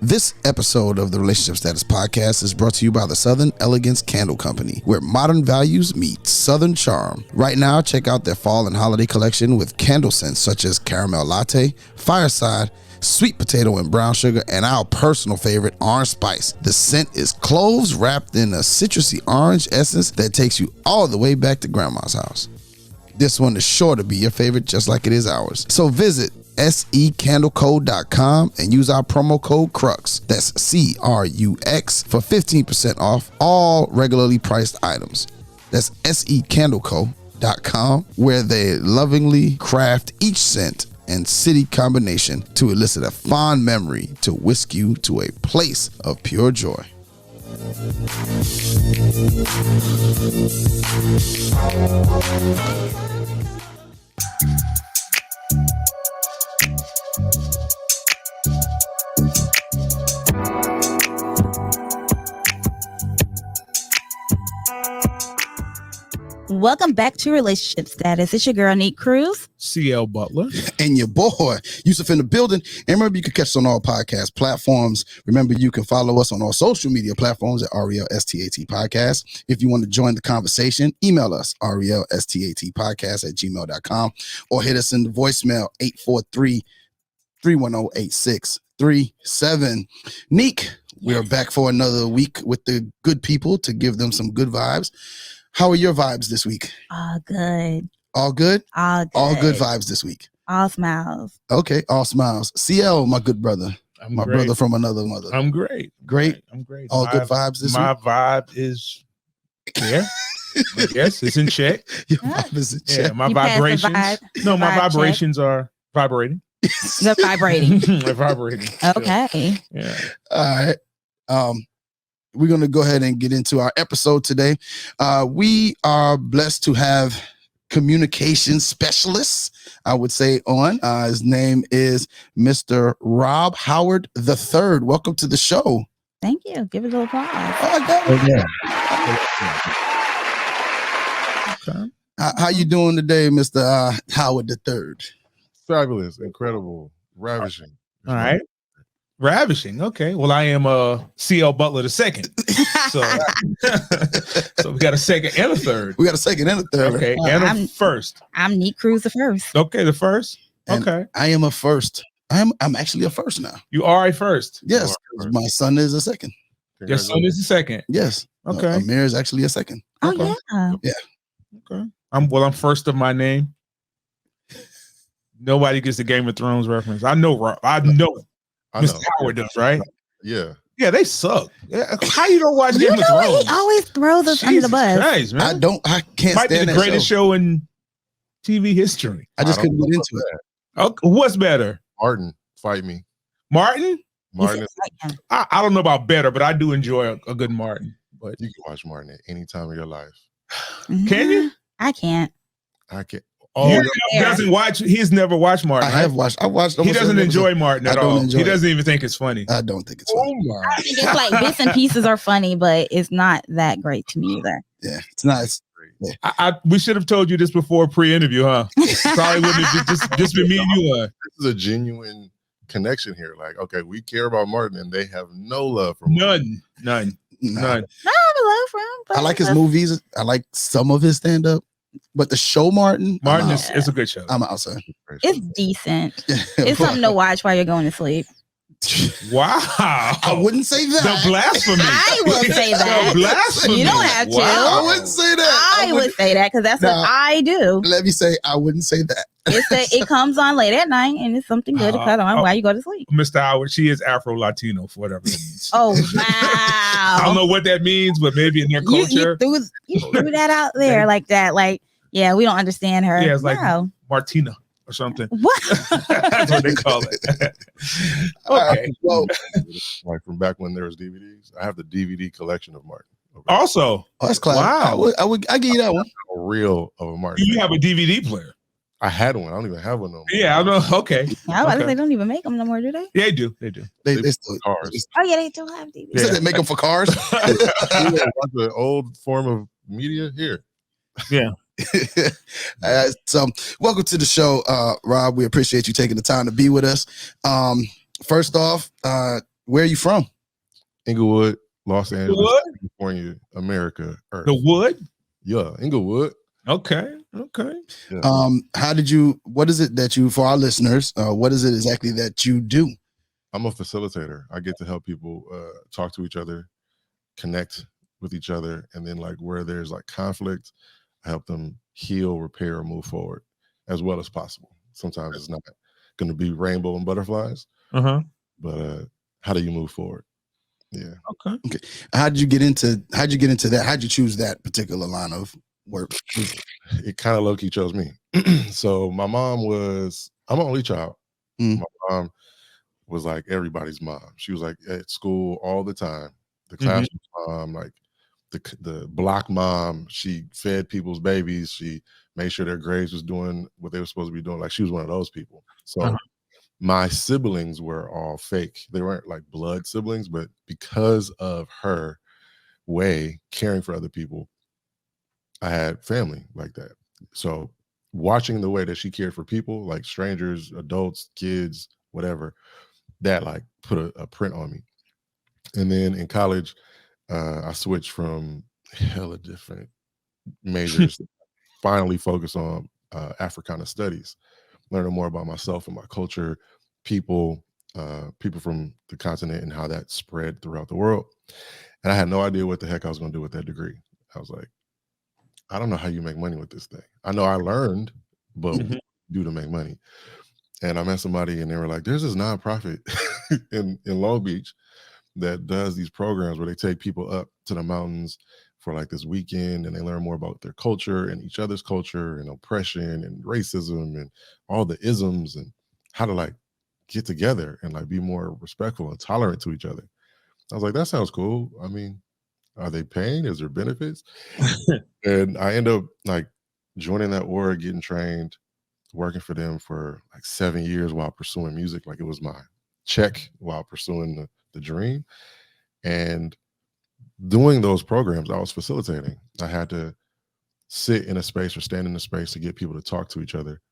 This episode of the Relationship Status Podcast is brought to you by the Southern Elegance Candle Company, where modern values meet Southern charm. Right now, check out their fall and holiday collection with candle scents such as caramel latte, fireside, sweet potato and brown sugar, and our personal favorite, orange spice. The scent is cloves wrapped in a citrusy orange essence that takes you all the way back to grandma's house. This one is sure to be your favorite, just like it is ours. So visit secandleco.com and use our promo code CRUX, that's CRUX, for 15% off all regularly priced items. That's secandleco.com, where they lovingly craft each scent and city combination to elicit a fond memory to whisk you to a place of pure joy. Welcome back to Relationship Status. It's your girl, Nique Cruz. CL Butler. And your boy, Yusuf, in the building. And remember, you can catch us on all podcast platforms. Remember, you can follow us on all social media platforms at RELSTAT Podcast. If you want to join the conversation, email us, RELSTATpodcast@gmail.com, or hit us in the voicemail, 843-310-8637. Nique, we are back for another week with the good people to give them some good vibes. How are your vibes this week? All good. All good? All good. All good vibes this week. All smiles. Okay, all smiles. CL, my good brother. My great. brother from another mother. I'm great. Great? I'm great. All good vibes this week? My vibe is there. I guess it's in check. Your vibe is in check. Yeah, my You passed the vibrations. vibe- No, my vibe check. vibrations are vibrating. They're vibrating. They're vibrating. Okay. Yeah. All right. We're going to go ahead and get into our episode today. We are blessed to have communication specialists, I would say, on. His name is Mr. Rob Howard III. Welcome to the show. Thank you. Give it a little applause. I got it. Okay. How you doing today, Mr. Howard III? Fabulous, incredible, ravishing. All right. Ravishing. Okay. Well, I am CL Butler II. So, so we got a second and a third. We got a second and a third. Okay. Well, and a I'm- first. I'm Nique Cruz the first. Okay. The first. And Okay. I am a first. I'm actually a first now. You are a first. Yes. You are a first. My son is a second. Your son is the second. Yes. Okay. Amir is actually a second. Oh, Okay. yeah. Okay. I'm first of my name. Nobody gets the Game of Thrones reference. I know Rob. I know I know. Mr. Howard does, right? Yeah. Yeah, they suck. Yeah. How you don't watch You Game of know Thrones? he always throws us under the Jesus bus. Christ, man. I can't Might be stand the that greatest show in TV history. I just don't couldn't know get about into it. that. Okay, what's better? Martin, fight me. Martin? Martin, I don't know about better, but I do enjoy a good Martin. But you can watch Martin at any time of your life. can you? I can't. I can't. Oh, Oh, he doesn't watch. He's never watched Martin. I have watched. I watched. He doesn't enjoy Martin at I don't all. enjoy He it. doesn't even think it's funny. I don't think it's funny. oh my. I think it's like bits and pieces are funny, but it's not that great to me either. Yeah, it's not. It's, We should have told you this before pre-interview, huh? Probably wouldn't have just been me and you on. This is a genuine connection here. Like, okay, we care about Martin and they have no love for Martin. None. nah. None. No, I have a love for him. But I like his movies. I like some of his stand up, but the show Martin. Martin I'm is out. it's a good show. I'm outside. It's decent. It's something to watch while you're going to sleep. Wow. I wouldn't say that. The blasphemy. I will say that. The blasphemy. You don't have to. Wow. I wouldn't say that. I would say that because that's what Nah. I do. Let me say, I wouldn't say that. It comes on late at night and it's something good to cut on while you go to sleep. Mr. Howard, she is Afro-Latino for whatever it means. Oh, I don't wow. know what that means, but maybe in their You culture. threw that out there like that. Like, yeah, we don't understand her. Yeah, it's like No. Martina or something. What? That's what they call it. Okay. Well, Like from back when there was DVDs. I have the DVD collection of Martin. Also, that's class. Wow. I give you that one. A reel of a Martin. you have a DVD player. I had one. I don't even have one no more. Yeah, I know. Okay. I was about to Okay. say, they don't even make them no more, do they? Yeah, they do. They do. They still, Cars. Oh, yeah, they do have DVDs. You said they make them for cars. Yeah, the old form of media here. Yeah. So welcome to the show, Rob. We appreciate you taking the time to be with us. First off, where are you from? Inglewood, Los Angeles, Wood? California, America, Earth. The wood? Yeah, Inglewood. Okay. Yeah. What is it that you, for our listeners, what is it exactly that you do? I'm a facilitator. I get to help people talk to each other, connect with each other, and then like where there's like conflict, I help them heal, repair, or move forward as well as possible. Sometimes it's not going to be rainbow and butterflies, but how do you move forward? Yeah. Okay. How'd you get into that? How'd you choose that particular line of work? It kind of low-key chose me. So my mom was, I'm an only child. Mm. My mom was like everybody's mom. She was like at school all the time. The classroom mom, like the block mom. She fed people's babies. She made sure their grades was doing what they were supposed to be doing. Like she was one of those people. So my siblings were all fake. They weren't like blood siblings, but because of her way caring for other people, I had family like that. So watching the way that she cared for people, like strangers, adults, kids, whatever, that like put a print on me. And then in college, I switched from hella different majors, finally focus on Africana studies, learning more about myself and my culture, people from the continent and how that spread throughout the world. And I had no idea what the heck I was going to do with that degree. I was like, I don't know how you make money with this thing. I know I learned, but what do you do to make money? And I met somebody and they were like, there's this nonprofit in Long Beach that does these programs where they take people up to the mountains for like this weekend and they learn more about their culture and each other's culture and oppression and racism and all the isms and how to like get together and like be more respectful and tolerant to each other. I was like, that sounds cool. I mean, are they paying? Is there benefits? And I end up like joining that org, getting trained, working for them for like 7 years while pursuing music. Like it was my check while pursuing the dream. And doing those programs, I was facilitating. I had to sit in a space or stand in a space to get people to talk to each other.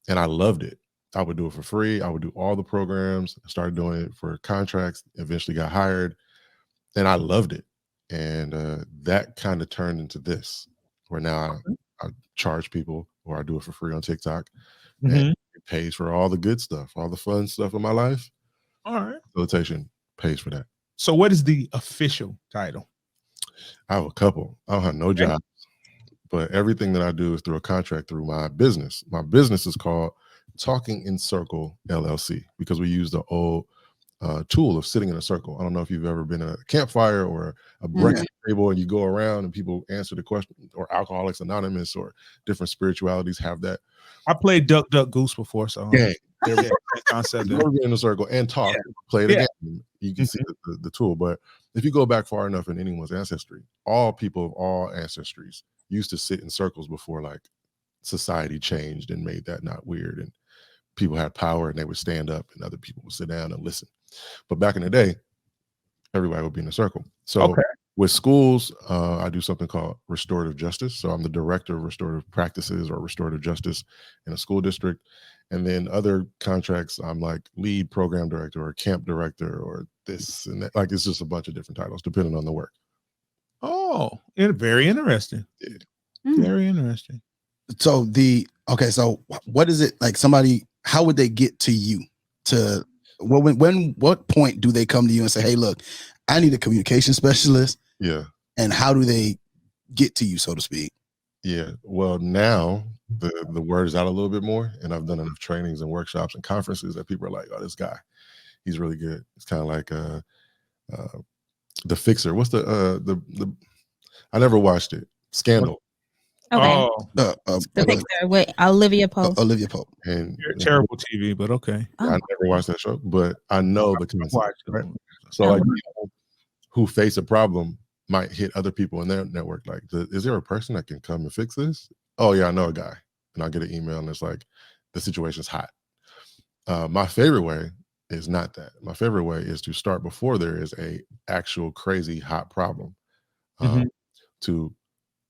And I loved it. I would do it for free. I would do all the programs. I started doing it for contracts, eventually got hired. And I loved it. And that kind of turned into this, where now I charge people or I do it for free on TikTok. And it pays for all the good stuff, all the fun stuff in my life. All right. Facilitation pays for that. So what is the official title? I have a couple. I don't have no jobs, but everything that I do is through a contract through my business. My business is called Talking in Circle LLC because we use the old tool of sitting in a circle. I don't know if you've ever been at a campfire or a breakfast table and you go around and people answer the question, or Alcoholics Anonymous or different spiritualities have that. I played Duck Duck Goose before, so concept. Never been in a circle and talk, play the game. You can see the tool. But if you go back far enough in anyone's ancestry, all people of all ancestries used to sit in circles before like society changed and made that not weird. And people had power and they would stand up and other people would sit down and listen. But back in the day, everybody would be in a circle. So with schools, I do something called restorative justice. So I'm the director of restorative practices or restorative justice in a school district. And then other contracts, I'm like lead program director or camp director or this and that. Like it's just a bunch of different titles depending on the work. Oh, very interesting. Very interesting. So so what is it like? How would they get to you? What point do they come to you and say, hey, look, I need a communication specialist? Yeah. And how do they get to you, so to speak? Yeah. Well, now the word is out a little bit more, and I've done enough trainings and workshops and conferences that people are like, oh, this guy, he's really good. It's kind of like The Fixer. What's the I never watched it. Scandal. Okay. Oh, The Fixer with Olivia Pope. Olivia Pope. And terrible TV, but okay. I never watched that show, but I know the concept. Right? So like people who face a problem might hit other people in their network. Like, is there a person that can come and fix this? Oh yeah, I know a guy. And I'll get an email and it's like, the situation's hot. My favorite way is not that. My favorite way is to start before there is a actual crazy hot problem. To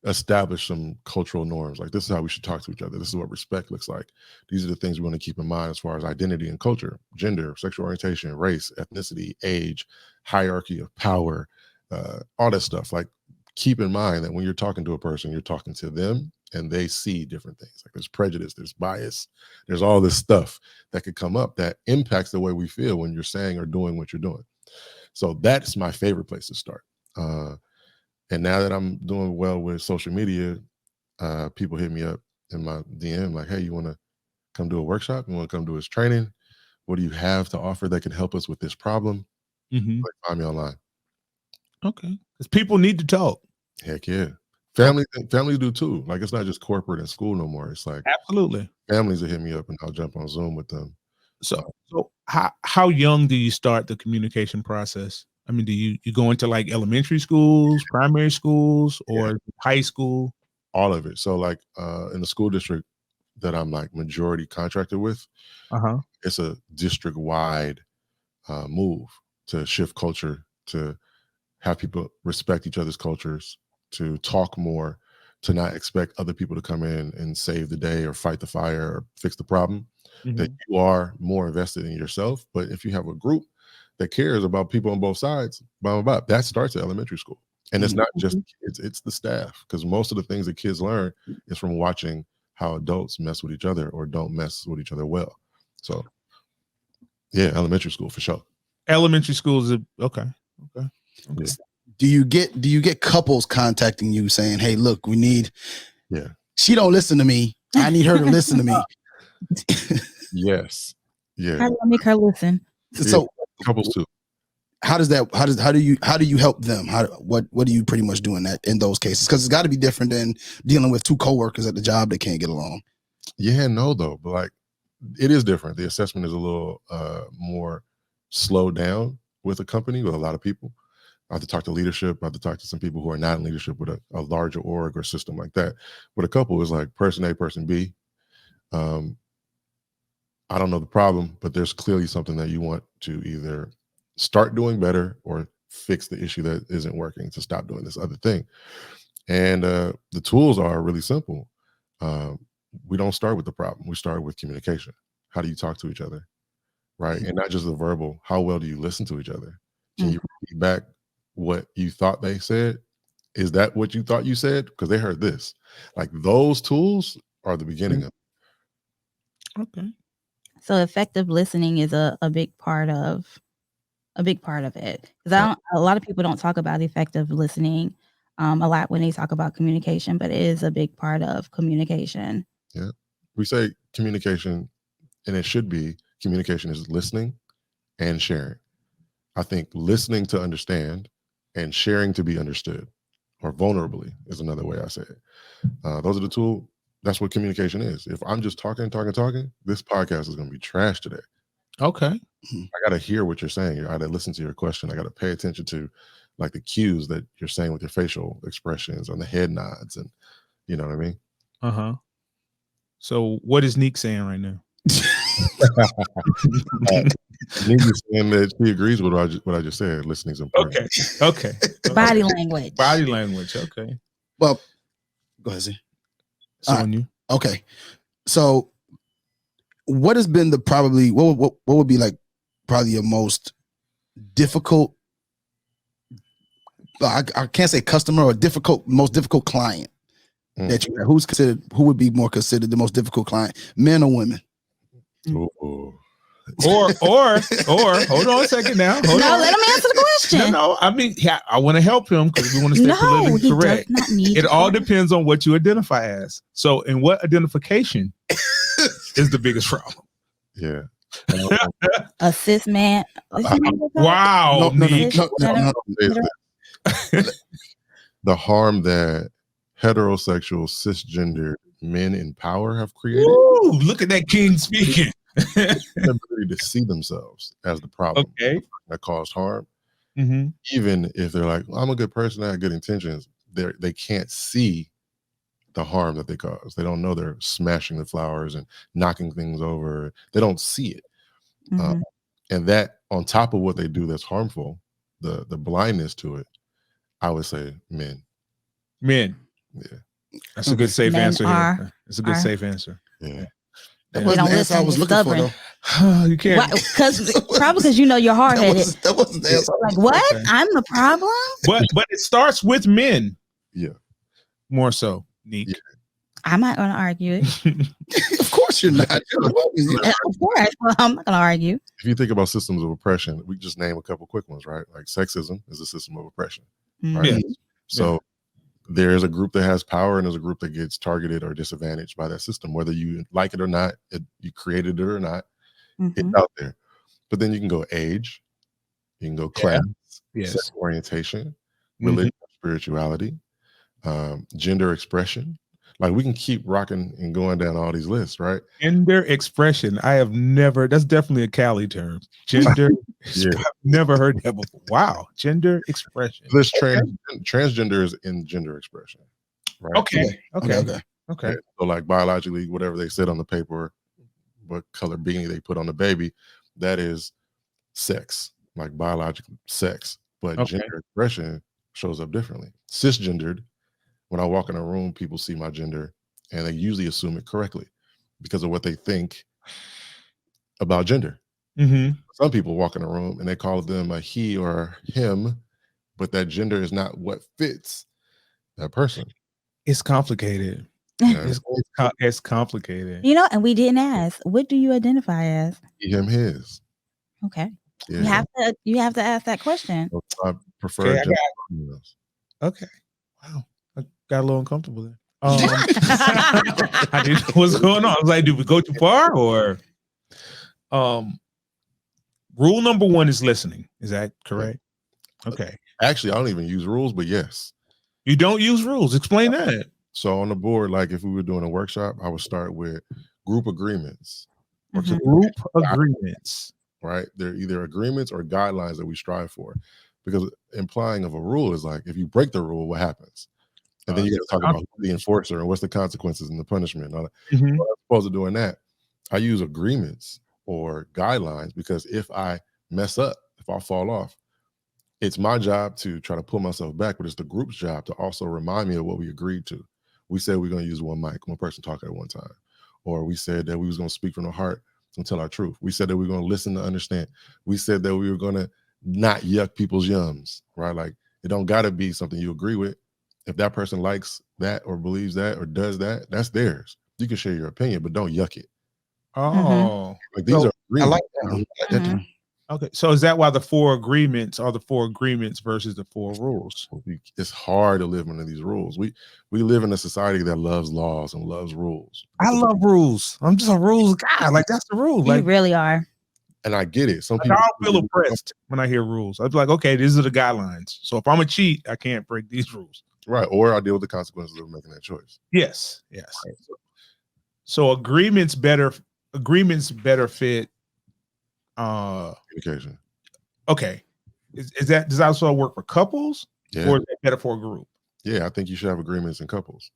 establish some cultural norms. Like, this is how we should talk to each other. This is what respect looks like. These are the things we want to keep in mind as far as identity and culture, gender, sexual orientation, race, ethnicity, age, hierarchy of power, all that stuff. Like, keep in mind that when you're talking to a person, you're talking to them and they see different things. Like, there's prejudice, there's bias, there's all this stuff that could come up that impacts the way we feel when you're saying or doing what you're doing. So that's my favorite place to start. And now that I'm doing well with social media, people hit me up in my DM like, hey, you want to come do a workshop? You want to come do this training? What do you have to offer that can help us with this problem? Mm-hmm. Like, find me online. Okay. Because people need to talk. Heck yeah. Families do too. Like, it's not just corporate and school no more. It's like Absolutely. families that hit me up and I'll jump on Zoom with them. So how young do you start the communication process? I mean, do you go into like elementary schools, primary schools, or high school? All of it. So like in the school district that I'm like majority contracted with, it's a district wide move to shift culture, to have people respect each other's cultures, to talk more, to not expect other people to come in and save the day or fight the fire or fix the problem. That you are more invested in yourself. But if you have a group that cares about people on both sides, blah, blah, blah, that starts at elementary school. And it's not just kids, it's the staff. Because most of the things that kids learn is from watching how adults mess with each other or don't mess with each other well. So yeah, elementary school for sure. Elementary schools are okay. Yeah. Do you get couples contacting you saying, hey, look, we need, she don't listen to me, I need her to listen to me? Yes. Yeah. How do I make her listen? So couples too. How do you help them? What do you pretty much do in those cases? Because it's got to be different than dealing with two coworkers at the job that can't get along. Yeah, no, though, but like, it is different. The assessment is a little more slowed down with a company, with a lot of people. I have to talk to leadership. I have to talk to some people who are not in leadership with a larger org or system like that. With a couple, is like person A, person B. I don't know the problem, but there's clearly something that you want to either start doing better or fix the issue that isn't working, to stop doing this other thing. And the tools are really simple. We don't start with the problem. We start with communication. How do you talk to each other? Right. And not just the verbal. How well do you listen to each other? Can you repeat back what you thought they said? Is that what you thought you said? Because they heard this. Like, those tools are the beginning of it. Okay. So effective listening is a big part of it. Because a lot of people don't talk about effective listening a lot when they talk about communication, but it is a big part of communication. Yeah. We say communication, and it should be communication is listening and sharing. I think listening to understand and sharing to be understood, or vulnerably, is another way I say it. Those are the tools. That's what communication is. If I'm just talking, this podcast is going to be trash today. Okay. I got to hear what you're saying. I got to listen to your question. I got to pay attention to like the cues that you're saying with your facial expressions and the head nods, and you know what I mean? So what is Nique saying right now? Nique is saying that she agrees with what I just said. Listening is important. Okay. Body language. Body language. Okay. Well, go ahead, Z. On you. Okay. So what has been what would be like probably your most difficult, I can't say customer, or most difficult client that you have? Who would be more considered the most difficult client, men or women? Ooh. Or hold on a second now. Hold on. Let him answer the question. No, I mean, I want to help him because we want to stay politically correct. Does not need it all depends on what you identify as. So, in what identification is the biggest problem? Yeah. A cis man. Wow. No. The harm that heterosexual cisgender men in power have created. Ooh, look at that king speaking. The ability to see themselves as the problem that caused harm. Even if they're like, well, I'm a good person, I have good intentions, they can't see the harm that they cause. They don't know they're smashing the flowers and knocking things over. They don't see it. And that, on top of what they do that's harmful, the blindness to it, I would say men. Yeah. That's a good safe Men answer are- here. It's a good are- safe answer. Yeah. That Yeah. wasn't don't the answer I listen, was you're looking for, stubborn. though. You can't. Probably because you know you're hard That headed. wasn't the answer. Like what? Okay. I'm the problem. But it starts with men. Yeah. More so, Nique. Yeah. I'm not going to argue it. Of course you're not. Of course, well, I'm not going to argue. If you think about systems of oppression, we just name a couple quick ones, right? Like sexism is a system of oppression, right? Yeah. So there's a group that has power and there's a group that gets targeted or disadvantaged by that system, whether you like it or not, you created it or not, it's out there. But then you can go age, you can go class, sexual orientation, religion, spirituality, gender expression. Like we can keep rocking and going down all these lists, right? Gender expression. I have never, that's definitely a Cali term. Gender. I've never heard that before. Wow. Gender expression. This transgender is in gender expression, right? Okay. Yeah. So like biologically, whatever they said on the paper, what color beanie they put on the baby, that is sex, like biological sex. But gender expression shows up differently. Cisgendered, when I walk in a room, people see my gender and they usually assume it correctly because of what they think about gender. Some people walk in a room and they call them a he or him, but that gender is not what fits that person. It's complicated. Yeah. It's complicated. You know, and we didn't ask. What do you identify as? He, him, his. Okay. Yeah. You have to ask that question. So I prefer gender. Okay. Wow. I got a little uncomfortable there. I didn't know what's going on. I was like, did we go too far? Or rule number 1 is listening. Is that correct? Okay. Actually, I don't even use rules, but yes. You don't use rules. Explain that. So on the board, like if we were doing a workshop, I would start with group agreements. Group agreements. Right? They're either agreements or guidelines that we strive for. Because implying of a rule is like, if you break the rule, what happens? And then you got to talk about the enforcer and what's the consequences and the punishment. And all that. Well, as opposed to doing that, I use agreements or guidelines because if I mess up, if I fall off, it's my job to try to pull myself back, but it's the group's job to also remind me of what we agreed to. We said we're going to use one mic, one person talking at one time. Or we said that we was going to speak from the heart and tell our truth. We said that we were going to listen to understand. We said that we were going to not yuck people's yums, right? Like it don't got to be something you agree with. If that person likes that or believes that or does that, that's theirs. You can share your opinion, but don't yuck it. Oh, like these are agreements. I like that. I like that too. Okay, so is that why the 4 agreements are the 4 agreements versus the 4 rules? It's hard to live under these rules. We live in a society that loves laws and loves rules. I love rules. I'm just a rules guy. Like that's the rule. You Like really are. And I get it. Some like, people I don't feel oppressed when I hear rules. I'd be like, okay, these are the guidelines. So if I'm a cheat, I can't break these rules. Right. Or I deal with the consequences of making that choice. Yes. Right. So agreements better fit communication. Okay. Is that, does that also work for couples? Yeah. Or is that better for a group? Yeah, I think you should have agreements in couples.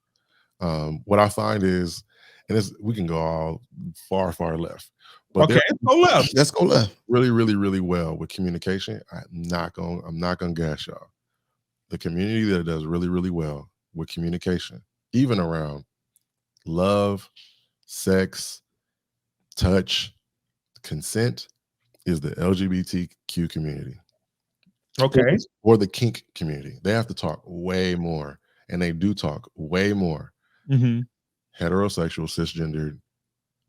What I find is, and we can go all far left. But okay, let's go left. Let's go left. Really, really, really well with communication. I'm not gonna gas y'all. The community that does really, really well with communication, even around love, sex, touch, consent, is the LGBTQ community. Okay. Or the kink community. They have to talk way more, and they do talk way more. Mm-hmm. Heterosexual, cisgendered,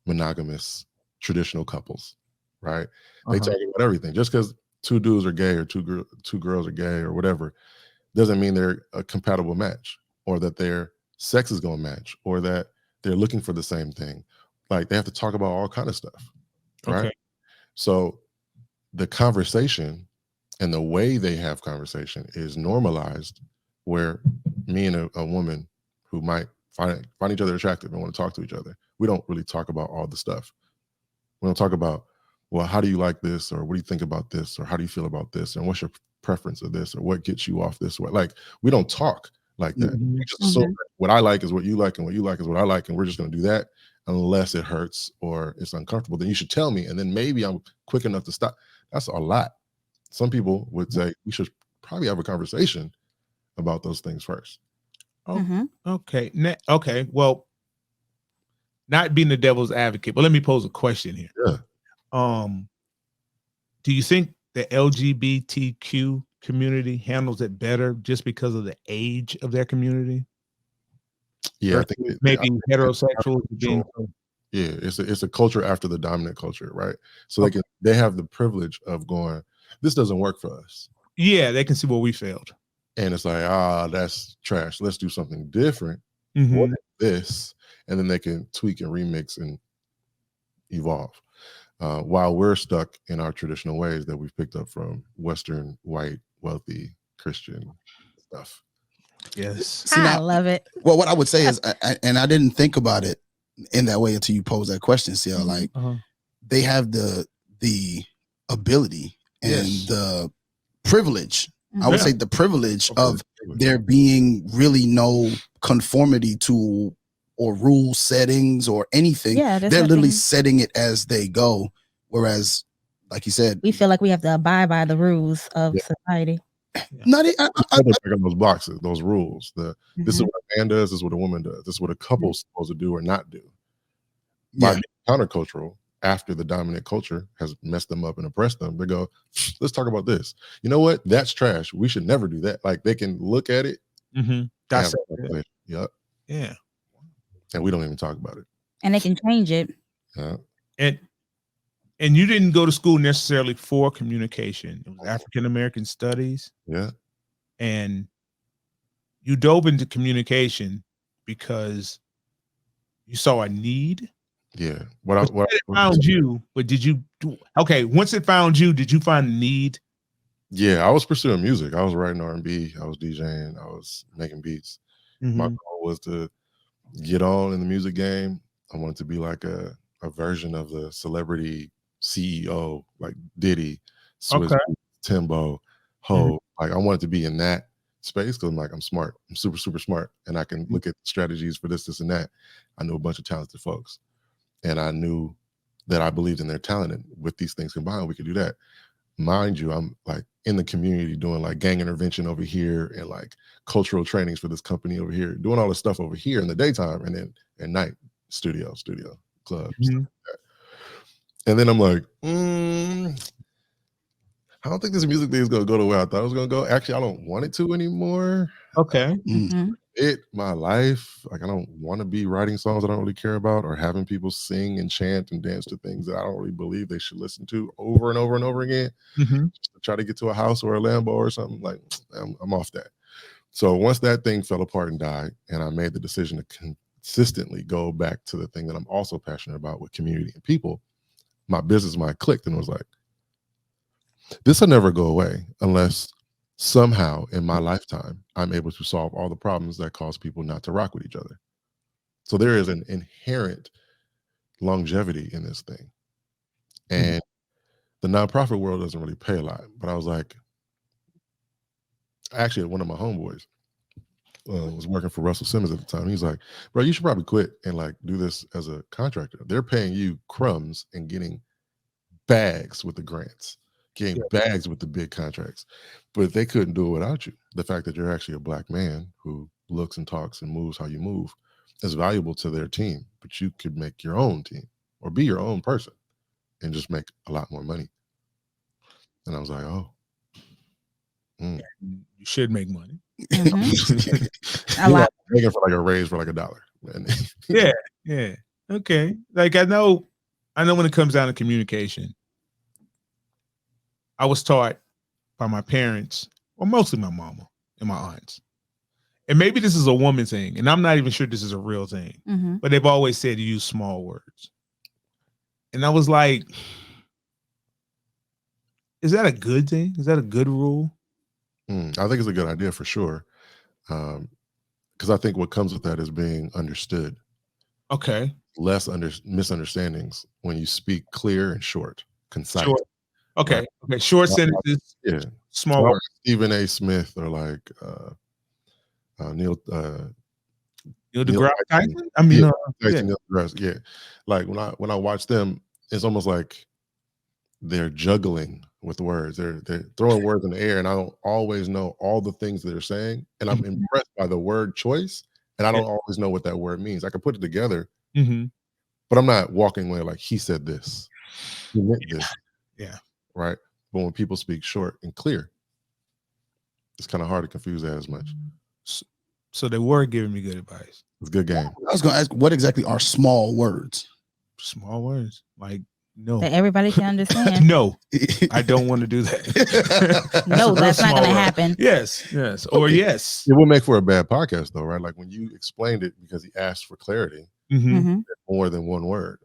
monogamous, traditional couples, right? They talk about everything. Just because 2 dudes are gay or two girls are gay or whatever doesn't mean they're a compatible match, or that their sex is going to match, or that they're looking for the same thing. Like they have to talk about all kind of stuff, right? Okay. So the conversation and the way they have conversation is normalized, where me and a woman who might find each other attractive and want to talk to each other, we don't really talk about all the stuff. We don't talk about, well, how do you like this? Or what do you think about this? Or how do you feel about this? And what's your preference of this? Or what gets you off this way? Like, we don't talk like that. We just assume what I like is what you like, and what you like is what I like. And we're just going to do that unless it hurts or it's uncomfortable. Then you should tell me. And then maybe I'm quick enough to stop. That's a lot. Some people would say we should probably have a conversation about those things first. Okay. Okay. Well, not being the devil's advocate, but let me pose a question here. Yeah. Do you think the LGBTQ community handles it better just because of the age of their community? Yeah, I think maybe heterosexual being yeah, it's a culture after the dominant culture, right? So Okay. they have the privilege of going, this doesn't work for us. Yeah, they can see where we failed. And it's like, that's trash. Let's do something different. Mhm. What is this? And then they can tweak and remix and evolve. While we're stuck in our traditional ways that we've picked up from Western, white, wealthy, Christian stuff. Yes. See, now, I love it. well, what I would say is, and I didn't think about it in that way until you posed that question, CL. Like, they have the ability and the privilege. I would say the privilege of there being really no conformity to or rule settings or anything. Yeah, they're literally setting it as they go. Whereas, like you said, we feel like we have to abide by the rules of society. Not those boxes, those rules. This is what a man does. This is what a woman does. This is what a couple's supposed to do or not do. By being countercultural, after the dominant culture has messed them up and oppressed them, they go, let's talk about this. You know what? That's trash. We should never do that. Like, they can look at it. That's it. Yep. Yeah. And we don't even talk about it. And they can change it. Yeah. And you didn't go to school necessarily for communication. It was African American studies. Yeah. And you dove into communication because you saw a need. Yeah. It found you, but did you once it found you, did you find a need? Yeah, I was pursuing music. I was writing R&B. I was DJing. I was making beats. My goal was to get on in the music game. I wanted to be like a version of the celebrity CEO, like Diddy, Swizz, Timbo, Ho. Like, I wanted to be in that space because I'm smart. I'm super, super smart. And I can look at strategies for this, and that. I know a bunch of talented folks. And I knew that I believed in their talent. And with these things combined, we could do that. Mind you, I'm like in the community doing like gang intervention over here and like cultural trainings for this company over here, doing all this stuff over here in the daytime, and then at night, studio, club, stuff like that. And then I'm like, I don't think this music thing is going to go the way I thought it was going to go. Actually, I don't want it to anymore. Okay. My life. Like, I don't want to be writing songs I don't really care about or having people sing and chant and dance to things that I don't really believe they should listen to over and over and over again. Just to try to get to a house or a Lambo or something. Like, I'm off that. So once that thing fell apart and died, and I made the decision to consistently go back to the thing that I'm also passionate about with community and people, my business mind clicked and was like, this will never go away unless somehow in my lifetime I'm able to solve all the problems that cause people not to rock with each other. So there is an inherent longevity in this thing. And the nonprofit world doesn't really pay a lot. But I was like, actually, one of my homeboys was working for Russell Simmons at the time. He's like, bro, you should probably quit and like do this as a contractor. They're paying you crumbs and getting bags with the grants, getting bags with the big contracts, but they couldn't do it without you. The fact that you're actually a Black man who looks and talks and moves how you move is valuable to their team, but you could make your own team or be your own person and just make a lot more money. And I was like, you should make money. A lot. Making for like a raise for like $1. Yeah. Okay. Like, I know when it comes down to communication, I was taught by my parents, or mostly my mama and my aunts. And maybe this is a woman thing, and I'm not even sure this is a real thing, but they've always said to use small words. And I was like, is that a good thing? Is that a good rule? I think it's a good idea for sure. Because I think what comes with that is being understood. Okay. Less misunderstandings when you speak clear and short, concise. Short. Okay. Right? Okay. Short sentences. Yeah. Small words. Stephen A. Smith or like Neil deGrasse Tyson. I mean, Neil deGrasse. Yeah. Like when I watch them, it's almost like they're juggling with words. They're throwing words in the air, and I don't always know all the things that they're saying. And I'm impressed by the word choice, and I don't always know what that word means. I can put it together, but I'm not walking away like he said this, he meant this, right? But when people speak short and clear, it's kind of hard to confuse that as much. So they were giving me good advice. It's a good game. I was going to ask, what exactly are small words? Small words, like no. That everybody can understand. No, I don't want to do that. No, that's not going to happen. Yes, or yes. It would make for a bad podcast, though, right? Like when you explained it because he asked for clarity, more than one word.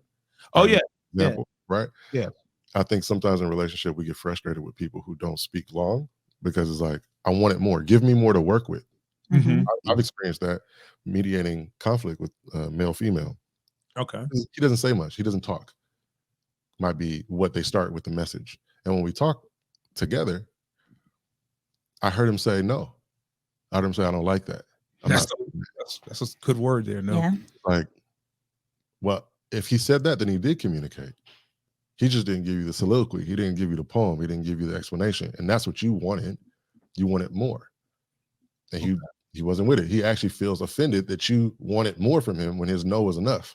Oh yeah, example, right? Yeah. I think sometimes in a relationship we get frustrated with people who don't speak long because it's like, I want it more. Give me more to work with. I've experienced that mediating conflict with male-female. Okay. He doesn't say much. He doesn't talk. Might be what they start with the message. And when we talk together, I heard him say no. I heard him say, I don't like that. That's a good word there. No. Yeah. Like, well, if he said that, then he did communicate. He just didn't give you the soliloquy. He didn't give you the poem. He didn't give you the explanation. And that's what you wanted. You wanted more. And he wasn't with it. He actually feels offended that you wanted more from him when his no was enough.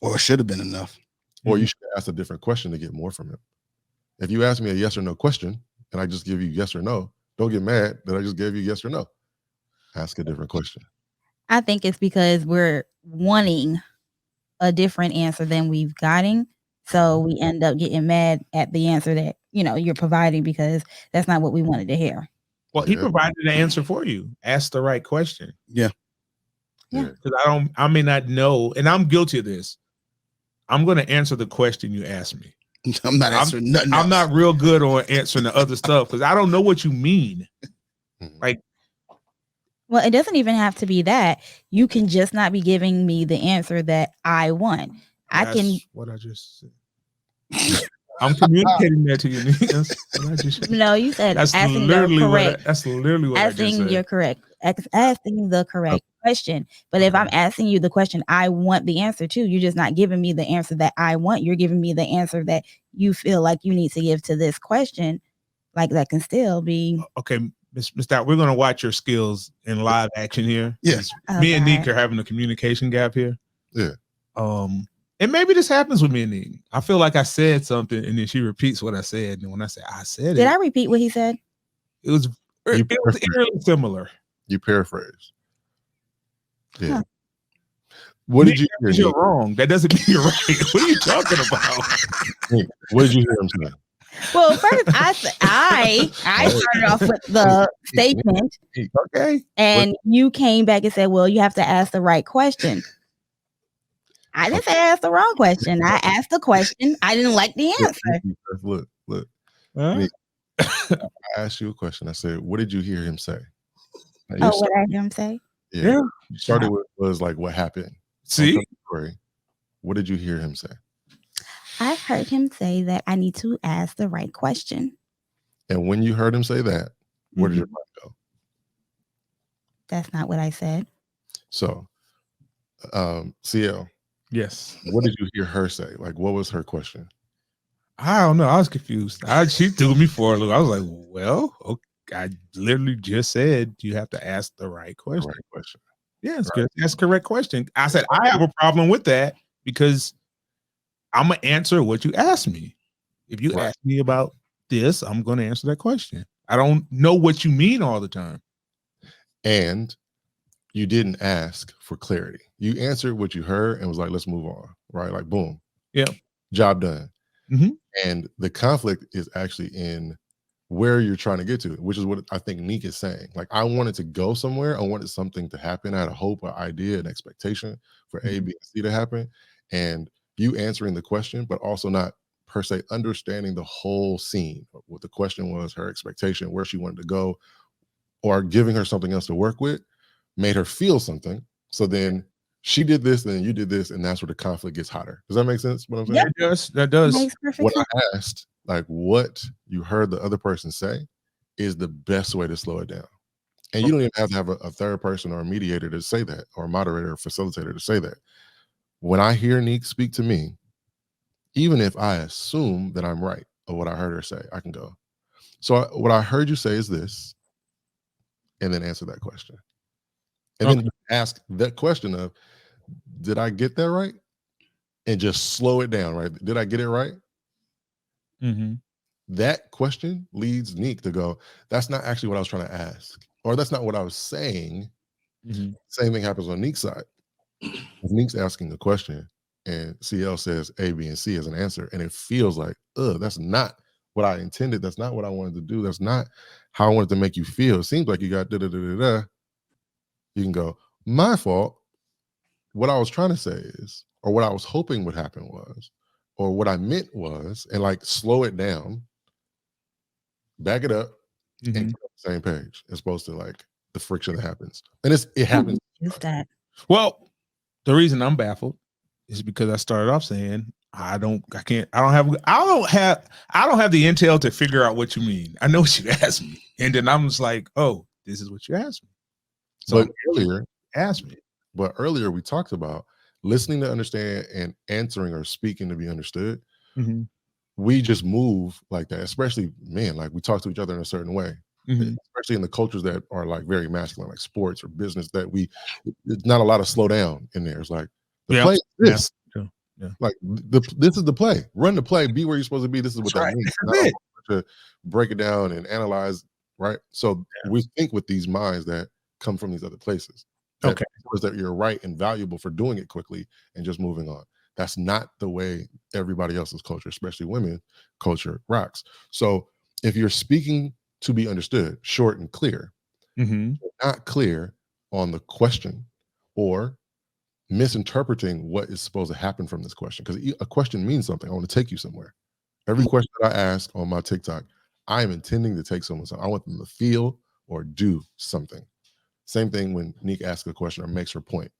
Or it should have been enough. Or you should ask a different question to get more from him. If you ask me a yes or no question and I just give you yes or no, don't get mad that I just gave you yes or no. Ask a different question. I think it's because we're wanting a different answer than we've gotten. So we end up getting mad at the answer that, you're providing because that's not what we wanted to hear. Well, he provided an answer for you. Ask the right question. Yeah. Because I may not know, and I'm guilty of this. I'm going to answer the question you asked me. I'm not answering nothing else. I'm not real good on answering the other stuff because I don't know what you mean. Like, well, it doesn't even have to be that. You can just not be giving me the answer that I want. That's what I just said. I'm communicating that to you. No, you said that's asking literally the correct. That's literally what asking I just said. You're correct. Asking the correct question. But if I'm asking you the question I want the answer to, you're just not giving me the answer that I want. You're giving me the answer that you feel like you need to give to this question. Like that can still be okay. Miss Stout, we're gonna watch your skills in live action here. Yes. Me and Nique are having a communication gap here. Yeah. And maybe this happens with me and Nique. I feel like I said something and then she repeats what I said. And when I say I said it. Did I repeat what he said? It was eerily similar. You paraphrase. Yeah. Huh. What did you hear? You're wrong. That doesn't mean you're right. What are you talking about? What did you hear him say? Well, first I started off with the statement. Okay. And you came back and said, well, you have to ask the right question. I didn't say I asked the wrong question. I asked the question. I didn't like the answer. Look. Huh? I asked you a question. I said, what did you hear him say? What did I hear him say? Yeah. You started with was like what happened. See? What did you hear him say? I heard him say that I need to ask the right question. And when you heard him say that, where did your mind go? That's not what I said. So, CL. Yes. What did you hear her say? Like, what was her question? I don't know. I was confused. She threw me for a loop. I was like, well, okay. I literally just said you have to ask the right question. Right question. Yeah, it's good. That's the correct question. I said, I have a problem with that because I'm going to answer what you asked me. If you ask me about this, I'm going to answer that question. I don't know what you mean all the time. And you didn't ask for clarity. You answered what you heard and was like, let's move on. Right? Like, boom. Yeah. Job done. And the conflict is actually in where you're trying to get to, which is what I think Nique is saying. Like, I wanted to go somewhere. I wanted something to happen. I had a hope, an idea, an expectation for A, B, and C to happen. And you answering the question, but also not per se understanding the whole scene. What the question was, her expectation, where she wanted to go, or giving her something else to work with, made her feel something. So then she did this, then you did this, and that's where the conflict gets hotter. Does that make sense? What I'm saying? Yep. That does. Makes perfect What sense. I asked, like what you heard the other person say, is the best way to slow it down. And you don't even have to have a third person or a mediator to say that, or a moderator or facilitator to say that. When I hear Nique speak to me, even if I assume that I'm right, of what I heard her say, I can go, so what I heard you say is this, and then answer that question. And then ask that question of, did I get that right? And just slow it down, right? Did I get it right? That question leads Nique to go, that's not actually what I was trying to ask, or that's not what I was saying. Same thing happens on Nique's side. Nique's asking the question and CL says A, B, and C as an answer, and it feels like, that's not what I intended. That's not what I wanted to do. That's not how I wanted to make you feel. It seems like you got da-da-da-da-da. You can go, my fault. What I was trying to say is, or what I was hoping would happen was, or what I meant was, and like slow it down, back it up, and get on the same page, as opposed to like the friction that happens. And it happens. Is that? Well, the reason I'm baffled is because I started off saying I don't have the intel to figure out what you mean. I know what you asked me, and then I'm just like, oh, this is what you asked me. So but earlier, asked me. But earlier we talked about listening to understand and answering or speaking to be understood. We just move like that, especially men. Like we talk to each other in a certain way, especially in the cultures that are like very masculine, like sports or business. It's not a lot of slow down in there. It's like the play is this. Like this is the play. Run the play. Be where you're supposed to be. This is what that means. Not to break it down and analyze, right? So we think with these minds that come from these other places. That you're right and valuable for doing it quickly and just moving on. That's not the way everybody else's culture, especially women culture, rocks. So if you're speaking to be understood, short and clear, not clear on the question or misinterpreting what is supposed to happen from this question, because a question means something. I want to take you somewhere. Every question that I ask on my TikTok, I am intending to take someone somewhere. I want them to feel or do something. Same thing when Nique asks a question or makes her point.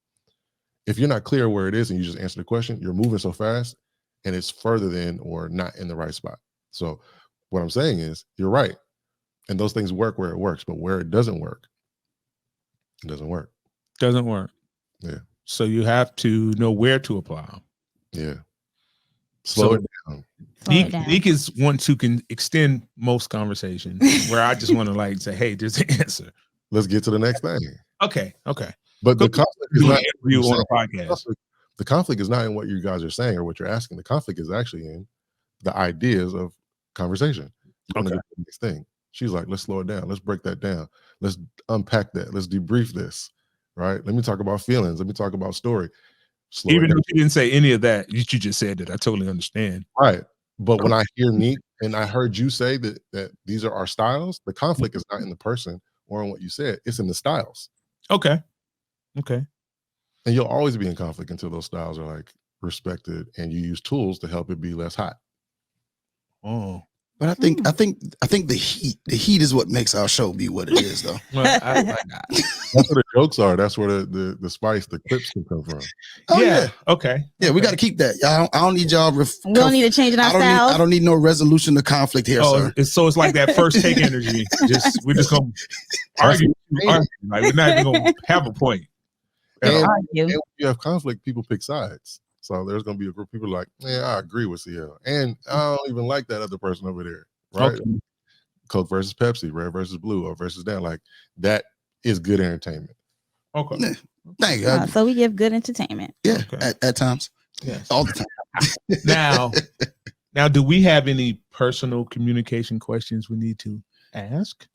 If you're not clear where it is and you just answer the question, you're moving so fast and it's further than or not in the right spot. So what I'm saying is you're right. And those things work where it works, but where it doesn't work, it doesn't work. Doesn't work. Yeah. So you have to know where to apply them. Yeah. Slow it down. Nique is one who can extend most conversations where I just want to like say, hey, there's the answer. Let's get to the next thing. Okay. But the conflict is not on a podcast. The conflict is not in what you guys are saying or what you're asking. The conflict is actually in the ideas of conversation. Okay. The next thing. She's like, let's slow it down. Let's break that down. Let's unpack that. Let's debrief this. Right? Let me talk about feelings. Let me talk about story. Even if you didn't say any of that, you just said that. I totally understand. Right. But when I hear Nique and I heard you say that these are our styles, the conflict is not in the person or in what you said. It's in the styles. Okay. And you'll always be in conflict until those styles are like respected and you use tools to help it be less hot. Oh. But I think the heat is what makes our show be what it is, though. That's where the jokes are. That's where the spice, the clips can come from. Oh, yeah. Okay. Yeah, we got to keep that. I don't need y'all. We don't need to change our styles. I don't need no resolution to conflict here, sir. So it's like that first take energy. We're just gonna argue. Like we're not even gonna have a point. And when you have conflict, people pick sides. So there's going to be a group of people like, yeah, I agree with CL. And I don't even like that other person over there. Right? Okay. Coke versus Pepsi, red versus blue, or versus that. Like that is good entertainment. Okay. Yeah. Thank you. So we give good entertainment. Yeah. Okay. At times. Yes. All the time. Now, do we have any personal communication questions we need to ask?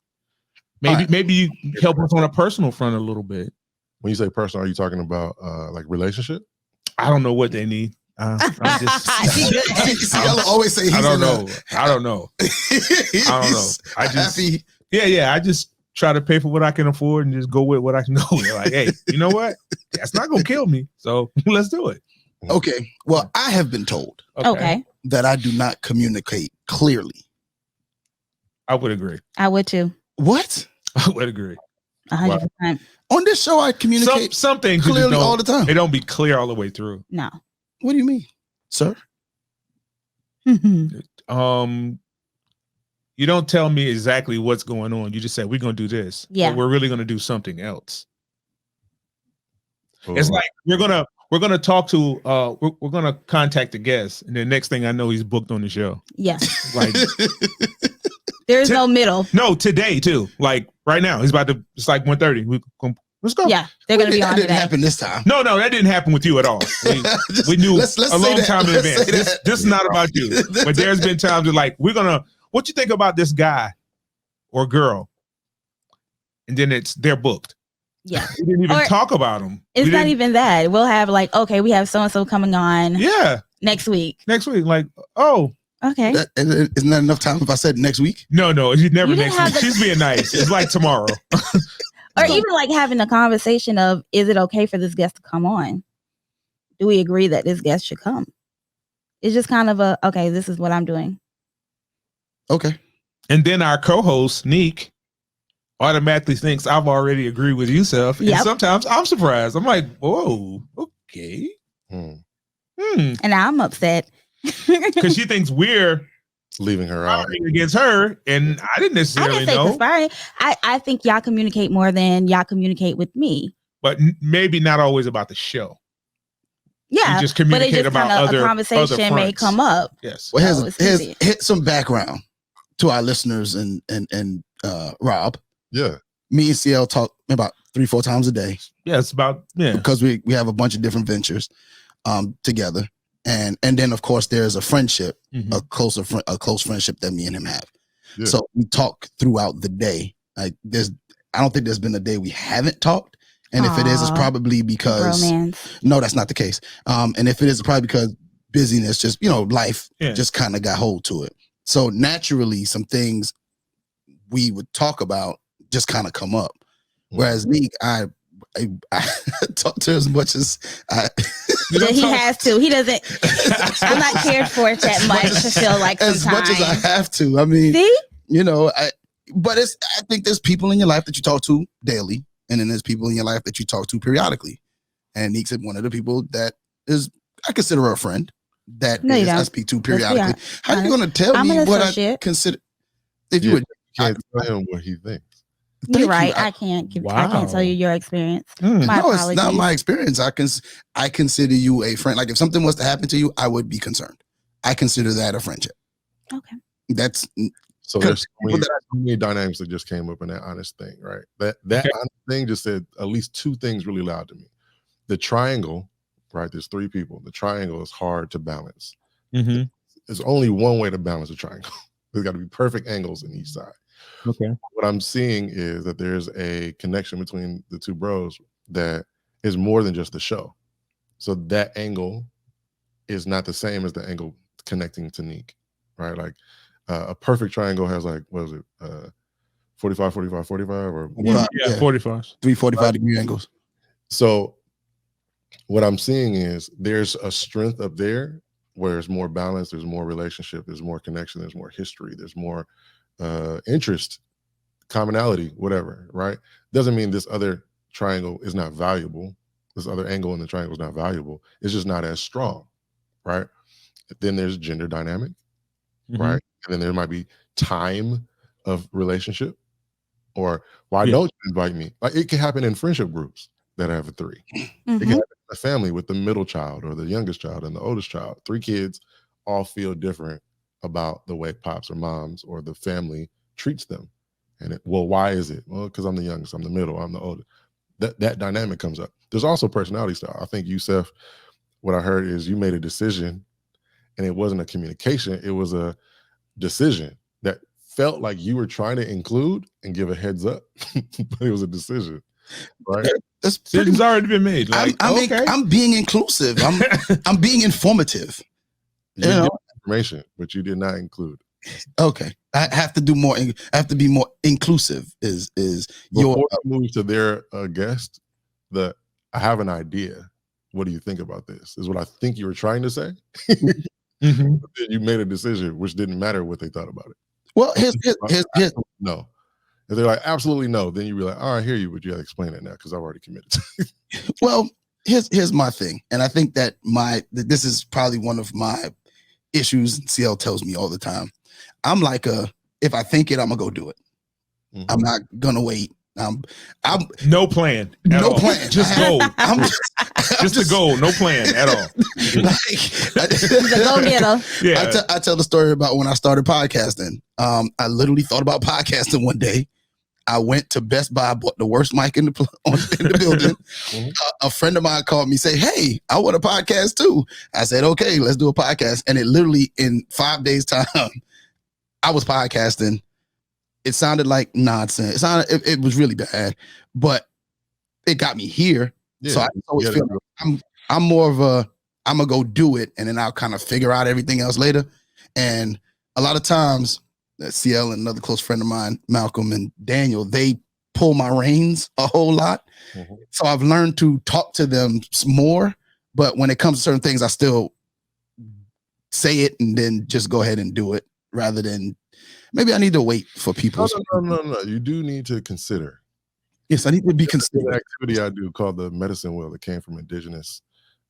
Maybe you help us on a personal front a little bit. When you say personal, are you talking about like relationship? I don't know what they need. I'm just. I always say. I don't know. I don't know. I just. Happy. Yeah. I just try to pay for what I can afford and just go with what I can go with. Like, hey, you know what? That's not gonna kill me. So let's do it. Okay. Well, I have been told. Okay. That I do not communicate clearly. I would agree. I would too. What? I would agree. 100%. On this show, I communicate some things clearly all the time. They don't be clear all the way through. No. What do you mean, sir? You don't tell me exactly what's going on. You just say we're gonna do this. Yeah. But we're really gonna do something else. Oh. It's like we're gonna we're gonna talk to we're gonna contact the guest, and the next thing I know, he's booked on the show. Yes. Like there's no middle. No, today too. Like right now, he's about to. It's like 1:30. Let's go. Yeah, they're gonna be on. That didn't today. happen this time. No, that didn't happen with you at all. We knew let's a long time in advance. This is not about you. But there's been times where like we're gonna. What you think about this guy or girl? And then they're booked. Yeah, we didn't even talk about them. It's not even that. We'll have like, okay, we have so and so coming on. Yeah, next week. Like, oh. Okay. Isn't that enough time if I said next week? No, you never next week. She's being nice. It's like tomorrow. Or even like having a conversation of, is it okay for this guest to come on? Do we agree that this guest should come? It's just kind of okay, this is what I'm doing. Okay. And then our co-host, Nique, automatically thinks I've already agreed with Yusuf. Yep. And sometimes I'm surprised. I'm like, whoa, okay. And I'm upset. Because she thinks we're leaving her out against her, and I didn't necessarily know. Conspiring. I think y'all communicate more than y'all communicate with me, but maybe not always about the show. Yeah, you just communicate about other conversation may come up. Yes. Well, here's some background to our listeners and Rob. Yeah, me and CL talk about 3-4 times a day. Yeah, it's about because we have a bunch of different ventures together. And then of course there's a friendship, a close friendship that me and him have. Yeah. So we talk throughout the day. Like I don't think there's been a day we haven't talked. And if it is, it's probably because no, that's not the case. And if it is, it's probably because busyness, just life just kind of got hold to it. So naturally, some things we would talk about just kind of come up. Whereas Nique, I talk to her as much as he has to. He doesn't. I'm not cared for it that much to feel like as much as I have to. I mean, see, but I think there's people in your life that you talk to daily, and then there's people in your life that you talk to periodically. And Nique's one of the people that is, I consider her a friend that I speak to periodically. How are you going to tell me what I consider? If you would, can't tell him what he thinks. You're right. I can't tell you your experience. No, it's not my experience. I consider you a friend. Like if something was to happen to you, I would be concerned. I consider that a friendship. Okay. That's so there's so many dynamics that just came up in that honest thing, right? That honest thing just said at least two things really loud to me. The triangle, right? There's three people. The triangle is hard to balance. There's only one way to balance a triangle. There's got to be perfect angles in each side. Okay. What I'm seeing is that there's a connection between the two bros that is more than just the show. So that angle is not the same as the angle connecting to Nique, right? Like a perfect triangle has like, what is it? 45, 45, 45 or 45. 3 45-degree angles. So what I'm seeing is there's a strength up there where there's more balance, there's more relationship, there's more connection, there's more history, there's more interest, commonality, whatever, right? Doesn't mean this other triangle is not valuable. This other angle in the triangle is not valuable. It's just not as strong, right? Then there's gender dynamic, right? And then there might be time of relationship, or why don't you invite me? Like it can happen in friendship groups that have a 3. It can happen in a family with the middle child or the youngest child and the oldest child. 3 kids all feel different about the way pops or moms or the family treats them. And why is it? Well, because I'm the youngest, I'm the middle, I'm the oldest. That dynamic comes up. There's also personality style. I think Yusuf, what I heard is you made a decision and it wasn't a communication, it was a decision that felt like you were trying to include and give a heads up, but it was a decision, right? Decision's already been made. Like, I'm being inclusive. I'm being informative. You know? Information, but you did not include. Okay, I have to do more. I have to be more inclusive. Is before you move to their guest? I have an idea. What do you think about this? Is what I think you were trying to say. But then you made a decision, which didn't matter what they thought about it. Well, here's no. If they're like absolutely no, then you be like, all right, I hear you, but you got to explain it now because I've already committed. Well, here's my thing, and I think that this is probably one of my issues. CL tells me all the time. I'm like if I think it, I'm gonna go do it. I'm not gonna wait I'm no plan. No all. plan. Just go. Just a goal. No plan at all. He's a go-getter. Yeah. I tell the story about when I started podcasting. I literally thought about podcasting one day. I went to Best Buy, bought the worst mic in the building. A friend of mine called me, say, "Hey, I want a podcast too." I said, "Okay, let's do a podcast." And it literally in 5 days' time, I was podcasting. It sounded like nonsense. It was really bad, but it got me here. Yeah, so I always feel like I'm more of a I'm gonna go do it, and then I'll kind of figure out everything else later. And a lot of times, CL and another close friend of mine, Malcolm and Daniel, they pull my reins a whole lot. So I've learned to talk to them more. But when it comes to certain things, I still say it and then just go ahead and do it rather than maybe I need to wait for people. No. You do need to consider. Yes, I need to be considerate. An activity I do called the medicine wheel that came from indigenous,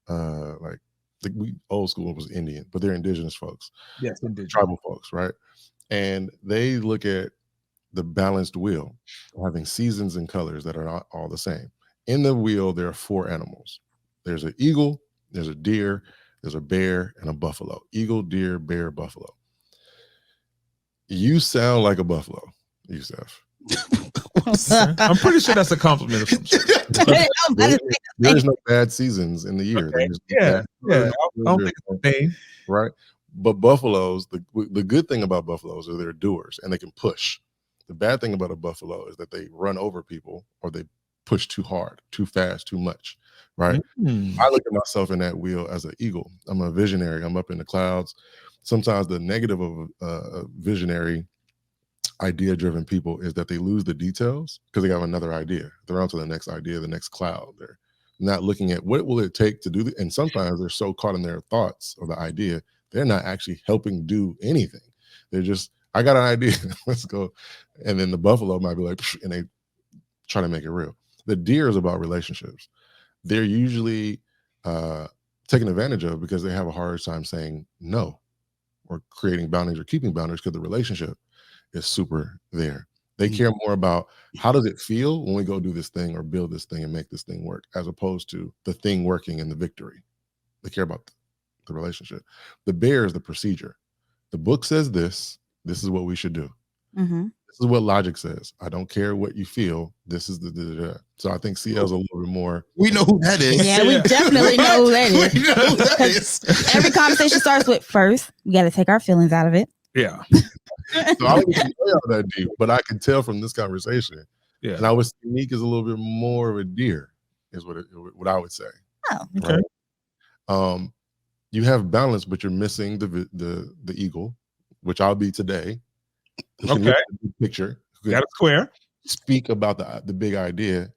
we old school was Indian, but they're indigenous folks. Yes, indigenous. Tribal folks, right? And they look at the balanced wheel, having seasons and colors that are not all the same. In the wheel, there are 4 animals. There's an eagle, there's a deer, there's a bear, and a buffalo. Eagle, deer, bear, buffalo. You sound like a buffalo, Yusuf. I'm pretty sure that's a compliment of some sort. There's no bad seasons in the year. Okay. Yeah. I don't think it's a thing. Right? But buffaloes, the good thing about buffaloes is they're doers and they can push. The bad thing about a buffalo is that they run over people or they push too hard, too fast, too much, right? I look at myself in that wheel as an eagle. I'm a visionary. I'm up in the clouds. Sometimes the negative of a visionary, idea-driven people is that they lose the details because they have another idea. They're on to the next idea, the next cloud. They're not looking at what will it take to do it. And sometimes they're so caught in their thoughts or the idea, they're not actually helping do anything. They're just, I got an idea, let's go. And then the buffalo might be like, psh, and they try to make it real. The deer is about relationships. They're usually taken advantage of because they have a hard time saying no or creating boundaries or keeping boundaries because the relationship is super there. They care more about how does it feel when we go do this thing or build this thing and make this thing work, as opposed to the thing working and the victory. They care about the relationship. The bear is the procedure. The book says this is what we should do. This is what logic says. I don't care what you feel. This is the. So I think CL's a little bit more. We know who that is. Yeah, we definitely know who that is. We know who that is. Every conversation starts with first, we got to take our feelings out of it. Yeah. So I wouldn't say all that deep, but I can tell from this conversation. Yeah. And I would say Nique is a little bit more of a deer, is what I would say. Oh, okay. Right? You have balance, but you're missing the eagle, which I'll be today. Okay. Picture. Got it square. Speak about the big idea,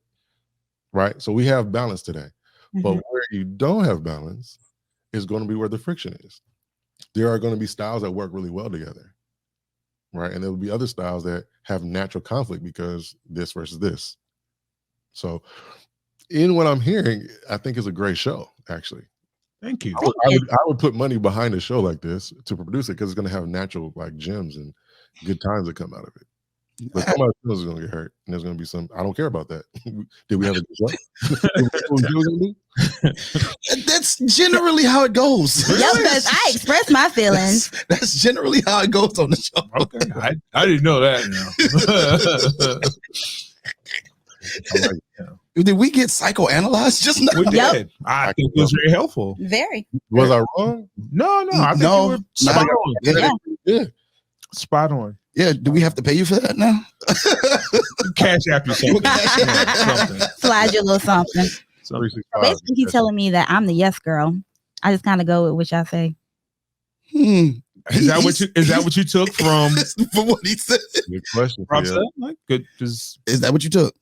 right? So we have balance today. But where you don't have balance is going to be where the friction is. There are going to be styles that work really well together, right? And there will be other styles that have natural conflict because this versus this. So in what I'm hearing, I think it's a great show, actually. Thank you. I would put money behind a show like this to produce it because it's going to have natural like gems and good times that come out of it. But somebody else is going to get hurt, and there's going to be some. I don't care about that. Did we have a good show? That's generally how it goes. Yes, I express my feelings. That's generally how it goes on the show. Okay, I didn't know that. Did we get psychoanalyzed just now? We did. I think it was very helpful. Very. Was I wrong? No. I think you were spot on. Yeah. Spot on. Yeah, do we have to pay you for that now? Cash after something. Slide you a little something. So basically, he's telling me that I'm the yes girl. I just kind of go with what y'all say. Is that what you took from what he said? Good question. Good. Is that what you took?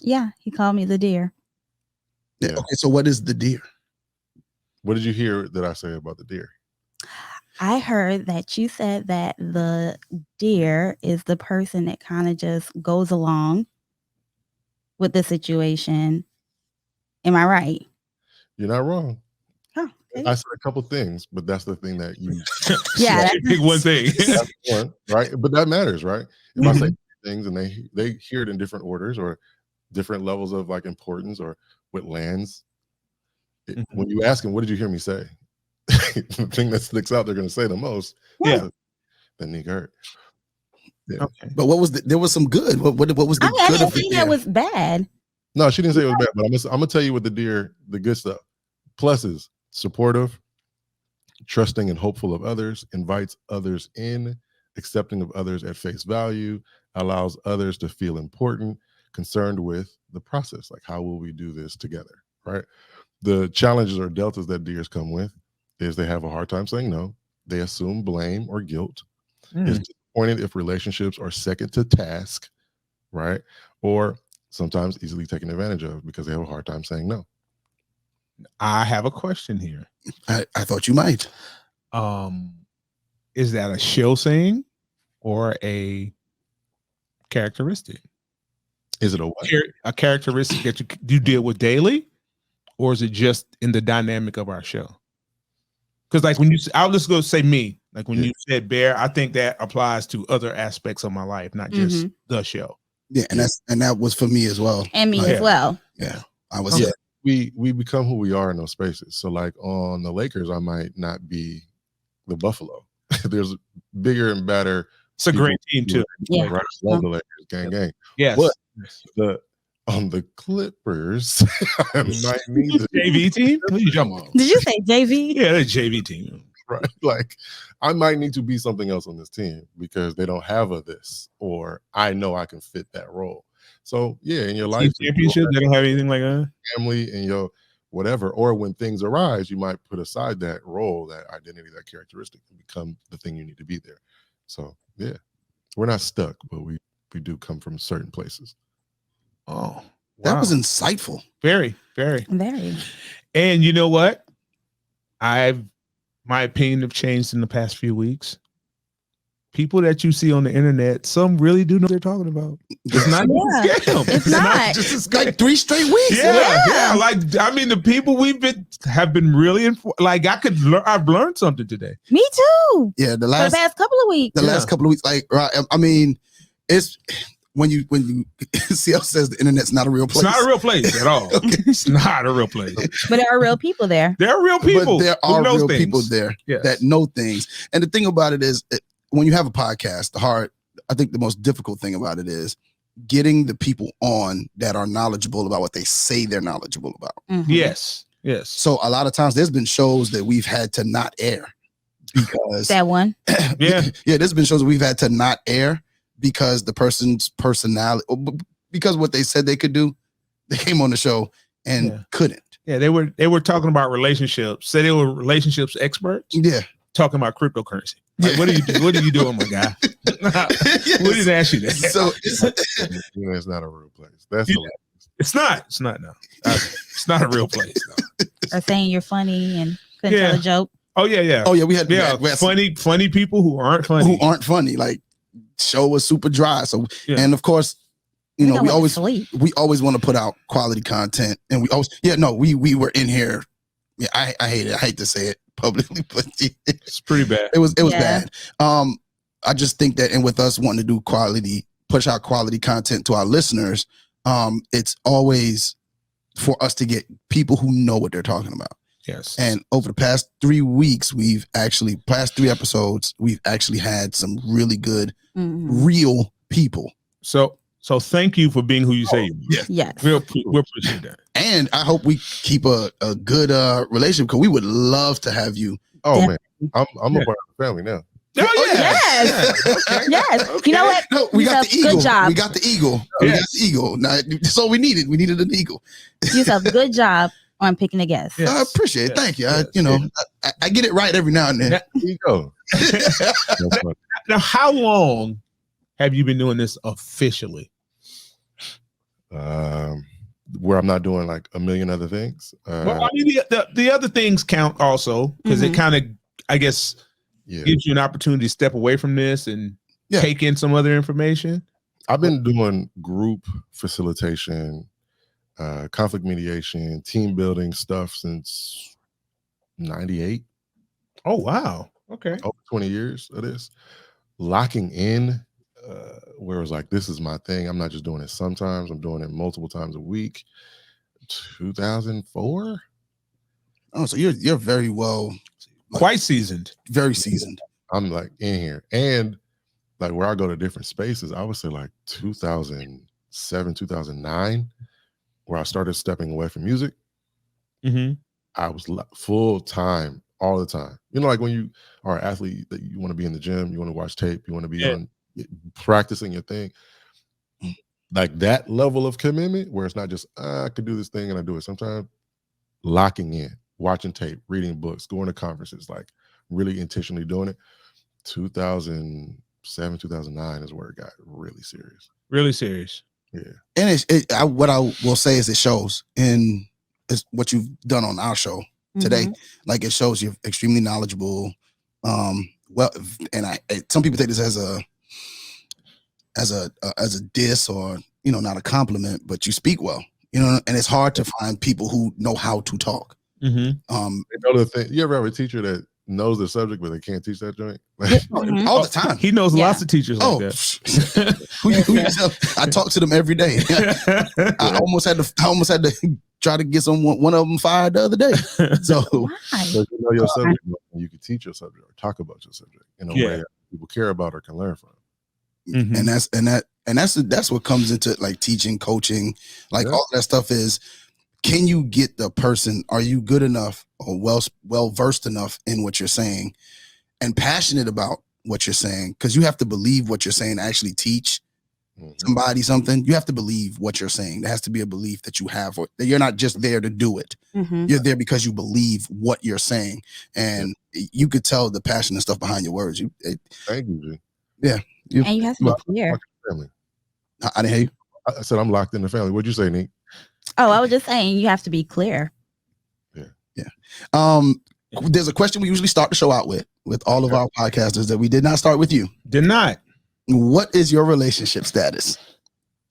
Yeah, he called me the deer. Yeah. Okay, so what is the deer? What did you hear that I say about the deer? I heard that you said that the deer is the person that kind of just goes along with the situation. Am I right? You're not wrong. Oh, okay. I said a couple things, but that's the thing that you yeah, pick one thing. That's one, right? But that matters, right? If I say things, and they hear it in different orders or different levels of like importance or what lands. When you ask them, what did you hear me say? The thing that sticks out, they're going to say the most. Yeah. The Nique hurt. Yeah. Okay. But what was there was some good. What was the I good didn't of it see there? that was bad. No, she didn't say it was bad, but I'm gonna tell you what the good stuff. Pluses: supportive, trusting and hopeful of others, invites others in, accepting of others at face value, allows others to feel important, concerned with the process, like how will we do this together, right? The challenges or deltas that deers come with is they have a hard time saying no. They assume blame or guilt. Is disappointed if relationships are second to task, right? Or sometimes easily taken advantage of because they have a hard time saying no. I have a question here. I thought you might. Is that a show saying or a characteristic? Is it a what? A characteristic that you deal with daily, or is it just in the dynamic of our show? Because like when you, I'll just go say me. Like when you said bear, I think that applies to other aspects of my life, not just the show. Yeah, and that was for me as well. And me as well. Yeah, I was. Yeah, we become who we are in those spaces. So like on the Lakers, I might not be the Buffalo. There's bigger and better. It's a great team too. Yeah, right. Love the Lakers, gang. Yes. But on the Clippers, I might need the JV team. What are you talking about? Did you say JV? Yeah, the JV team. Right, like I might need to be something else on this team because they don't have a this, or I know I can fit that role. So yeah, in your life, championship, they don't have anything like that. Family and your whatever, or when things arise, you might put aside that role, that identity, that characteristic, and become the thing you need to be there. So yeah, we're not stuck, but we do come from certain places. Oh, wow. That was insightful. Very, very, very. And you know what? My opinion have changed in the past few weeks. People that you see on the internet, some really do know what they're talking about. It's not just a scam. It's not just a scam. Like 3 straight weeks. Yeah. Like I mean, the people have been really like I've learned something today. Me too. Yeah, the past couple of weeks. The last couple of weeks, like right. I mean, it's when you CL says the internet's not a real place. It's not a real place at all. It's not a real place. But there are real people there. There are real people. But there are real people there that know things. And the thing about it is, when you have a podcast, I think the most difficult thing about it is getting the people on that are knowledgeable about what they say they're knowledgeable about. Mm-hmm. Yes. So a lot of times there's been shows that we've had to not air because that one. Yeah, there's been shows that we've had to not air because the person's personality, because what they said they could do, they came on the show and couldn't. Yeah, they were talking about relationships. Say they were relationships experts. Yeah, talking about cryptocurrency. Like, what are you doing, my guy? We didn't ask you that. So it's not a real place. That's it's not. It's not. No, it's not a real place. No. Or saying you're funny and couldn't tell a joke. Oh yeah. We had funny people who aren't funny. Like show was super dry. So and of course, we always want to put out quality content, and we always we were in here. Yeah, I hate it. I hate to say it publicly, but it's pretty bad. It was bad. I just think that, and with us wanting to do push out quality content to our listeners, it's always for us to get people who know what they're talking about. Yes. And over the past 3 weeks, past 3 episodes, we've actually had some really good, real people. So thank you for being who you say you are. Yes. We'll appreciate that. And I hope we keep a good relationship, because we would love to have you. Oh man, I'm a part of the family now. Oh yeah. Yes. Okay. Yes. Okay. You know what? No, we got the eagle. Good job. We got the eagle. We got the eagle. Now, that's all we needed. We needed an eagle. Yusuf, good job on picking a guest. Yes. I appreciate it. Thank you. I get it right every now and then. There you go. Now, how long have you been doing this officially? Where I'm not doing like a million other things. Well, I mean, the other things count also, because it kind of, I guess, gives you an opportunity to step away from this and take in some other information. I've been doing group facilitation, conflict mediation, team building stuff since 98. Oh, wow. Okay. Over 20 years of this. Locking in where it was like, this is my thing. I'm not just doing it sometimes. I'm doing it multiple times a week. 2004. Oh, so you're very well, quite seasoned. Very seasoned. I'm like in here, and like where I go to different spaces, I would say like 2007, 2009, where I started stepping away from music. I was full time all the time. You know, like when you are an athlete, that you want to be in the gym, you want to watch tape, you want to be on practicing your thing. Like that level of commitment where it's not just I could do this thing and I do it. Sometimes locking in, watching tape, reading books, going to conferences, like really intentionally doing it. 2007, 2009 is where it got really serious. Really serious. Yeah. And what I will say is it shows in what you've done on our show today. Like it shows you're extremely knowledgeable. Well, and some people take this as a diss or, you know, not a compliment, but you speak well, you know, and it's hard to find people who know how to talk. Another thing, you ever have a teacher that knows the subject but they can't teach that joint? All the time. He knows lots of teachers like that. I talk to them every day. I almost had to try to get one of them fired the other day. So you know your subject, you can teach your subject or talk about your subject in a way that people care about or can learn from. And that's what comes into like teaching, coaching, like all that stuff is, can you get the person, are you good enough or well versed enough in what you're saying and passionate about what you're saying? Because you have to believe what you're saying to actually teach somebody something. You have to believe what you're saying. There has to be a belief that you have, or that you're not just there to do it. You're there because you believe what you're saying, and you could tell the passion and stuff behind your words. Thank you, G. Yeah. And you have to be clear. I didn't hear you. I said I'm locked in the family. What'd you say, Nique? Oh, I was just saying you have to be clear. Yeah. There's a question we usually start the show out with all of our podcasters that we did not start with you. Did not. What is your relationship status?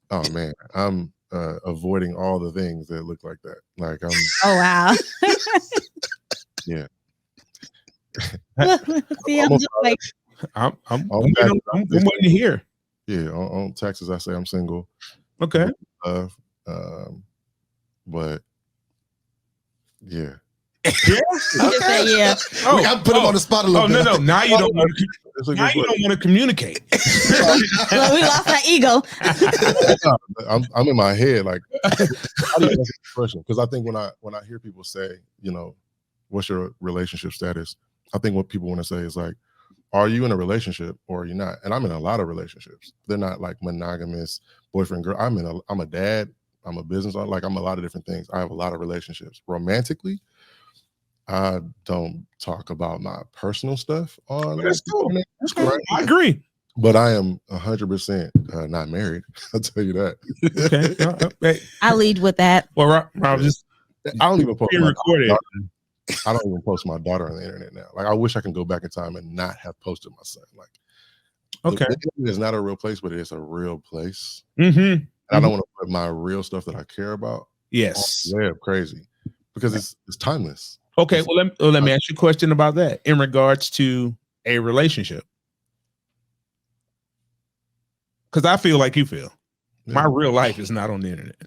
Oh man, I'm avoiding all the things that look like that. Like I'm. Oh wow. Yeah. See, I'm just like. I'm waiting to hear. Yeah, on Texas, I say I'm single. Okay. But yeah. Yeah. We got to put him on the spot a little bit. No. Now you don't want to communicate. Well, we lost our ego. I'm in my head like, how do you answer the question? Because I think when I hear people say, you know, what's your relationship status? I think what people want to say is like, are you in a relationship or are you not? And I'm in a lot of relationships. They're not like monogamous boyfriend girl. I'm a dad. I'm a business. Like I'm a lot of different things. I have a lot of relationships. Romantically, I don't talk about my personal stuff on. That's cool. That's cool. I agree. But I am 100% not married. I'll tell you that. Okay. I lead with that. Well, Rob, I don't even post recorded. I don't even post my daughter on the internet now. Like I wish I can go back in time and not have posted my son. Like, okay, it's not a real place, but it is a real place. And I don't want to put my real stuff that I care about. Yes, on the web, crazy, because it's timeless. Okay, well let me ask you a question about that in regards to a relationship, because I feel like you feel. Yeah. My real life is not on the internet.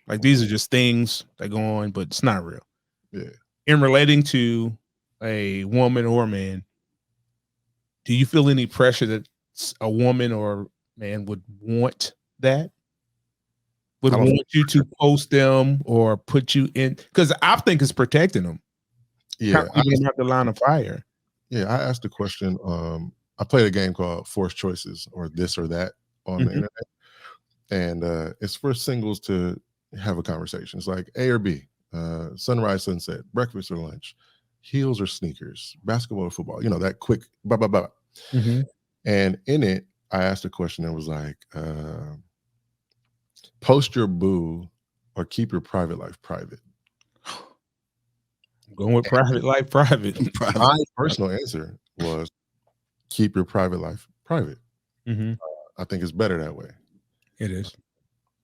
Like these are just things that go on, but it's not real. Yeah. In relating to a woman or a man, do you feel any pressure that a woman or man would want that? Would want you to post them or put you in? Because I think it's protecting them. Yeah, keeping them at the line of fire. Yeah, I asked the question. I played a game called Forced Choices or This or That on the internet, and it's for singles to have a conversation. It's like A or B. Sunrise, sunset, breakfast or lunch, heels or sneakers, basketball or football, you know, that quick blah blah blah. And in it I asked a question that was like, post your boo or keep your private life private. I'm going with private life private. My personal answer was keep your private life private. I think it's better that way. It is.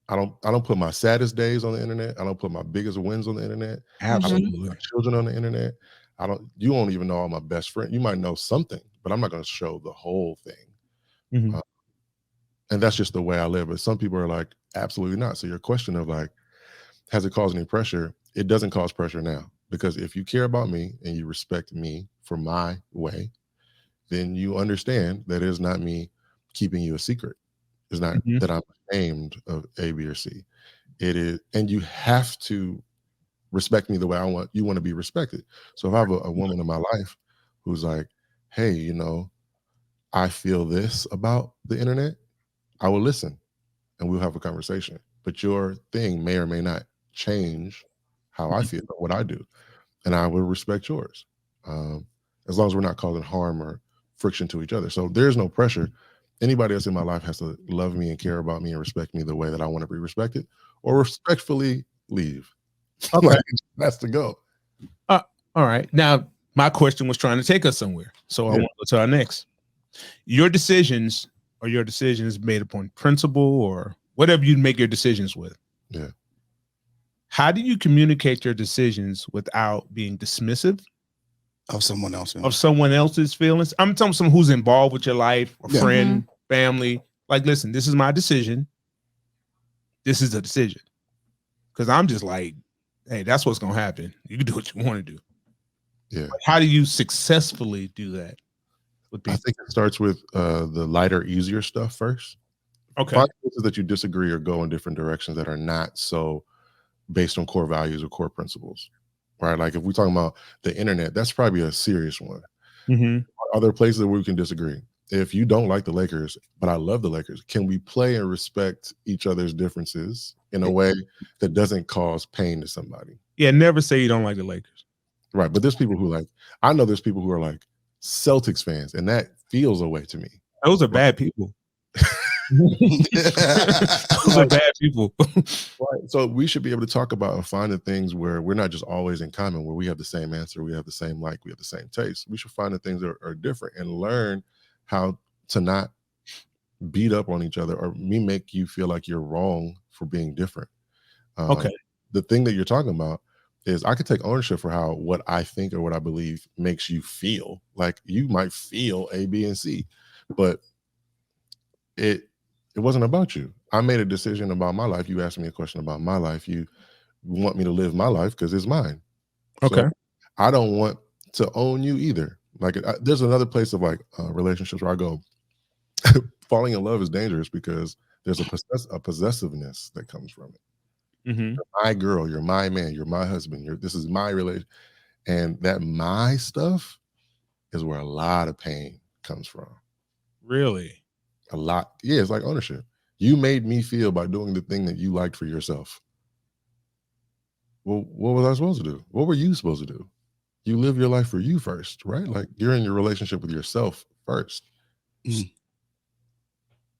I don't put my saddest days on the internet. I don't put my biggest wins on the internet. Absolutely. I don't put my children on the internet. You won't even know all my best friends. You might know something, but I'm not going to show the whole thing. And that's just the way I live. But some people are like, absolutely not. So your question of like, has it caused any pressure? It doesn't cause pressure now, because if you care about me and you respect me for my way, then you understand that it is not me keeping you a secret. It's not that I'm ashamed of A, B, or C. It is, and you have to respect me the way you want to be respected. So if I have a woman in my life who's like, hey, you know, I feel this about the internet, I will listen and we'll have a conversation. But your thing may or may not change how I feel or what I do. And I will respect yours. As long as we're not causing harm or friction to each other. So there's no pressure. Anybody else in my life has to love me and care about me and respect me the way that I want to be respected, or respectfully leave. Okay. Like, that's the go. All right. Now, my question was trying to take us somewhere. So I want to go to our next. Your decisions made upon principle or whatever you make your decisions with. Yeah. How do you communicate your decisions without being dismissive Of someone else. of someone else's feelings? I'm talking someone who's involved with your life, a friend, family. Like, listen, this is my decision. This is a decision. Because I'm just like, hey, that's what's going to happen. You can do what you want to do. Yeah. Like, how do you successfully do that with people? I think it starts with the lighter, easier stuff first. Okay. Find places that you disagree or go in different directions that are not so based on core values or core principles, right? Like if we're talking about the internet, that's probably a serious one. Other places where we can disagree. If you don't like the Lakers, but I love the Lakers, can we play and respect each other's differences in a way that doesn't cause pain to somebody? Yeah, never say you don't like the Lakers. Right. But there's people who like, I know there's people who are like Celtics fans, and that feels a way to me. Those are bad people. Those are bad people. Right. So we should be able to talk about and find the things where we're not just always in common, where we have the same answer, we have the same like, we have the same taste. We should find the things that are different and learn how to not beat up on each other or me make you feel like you're wrong for being different. Okay. The thing that you're talking about is I could take ownership for how what I think or what I believe makes you feel. Like you might feel A, B, and C, but it wasn't about you. I made a decision about my life. You asked me a question about my life. You want me to live my life because it's mine. Okay. So I don't want to own you either. Like there's another place of like relationships where I go, falling in love is dangerous because there's a possessiveness that comes from it. You're my girl, you're my man, you're my husband, this is my relation. And that my stuff is where a lot of pain comes from. Really? A lot. Yeah, it's like ownership. You made me feel by doing the thing that you liked for yourself. Well, what was I supposed to do? What were you supposed to do? You live your life for you first, right? Like you're in your relationship with yourself first.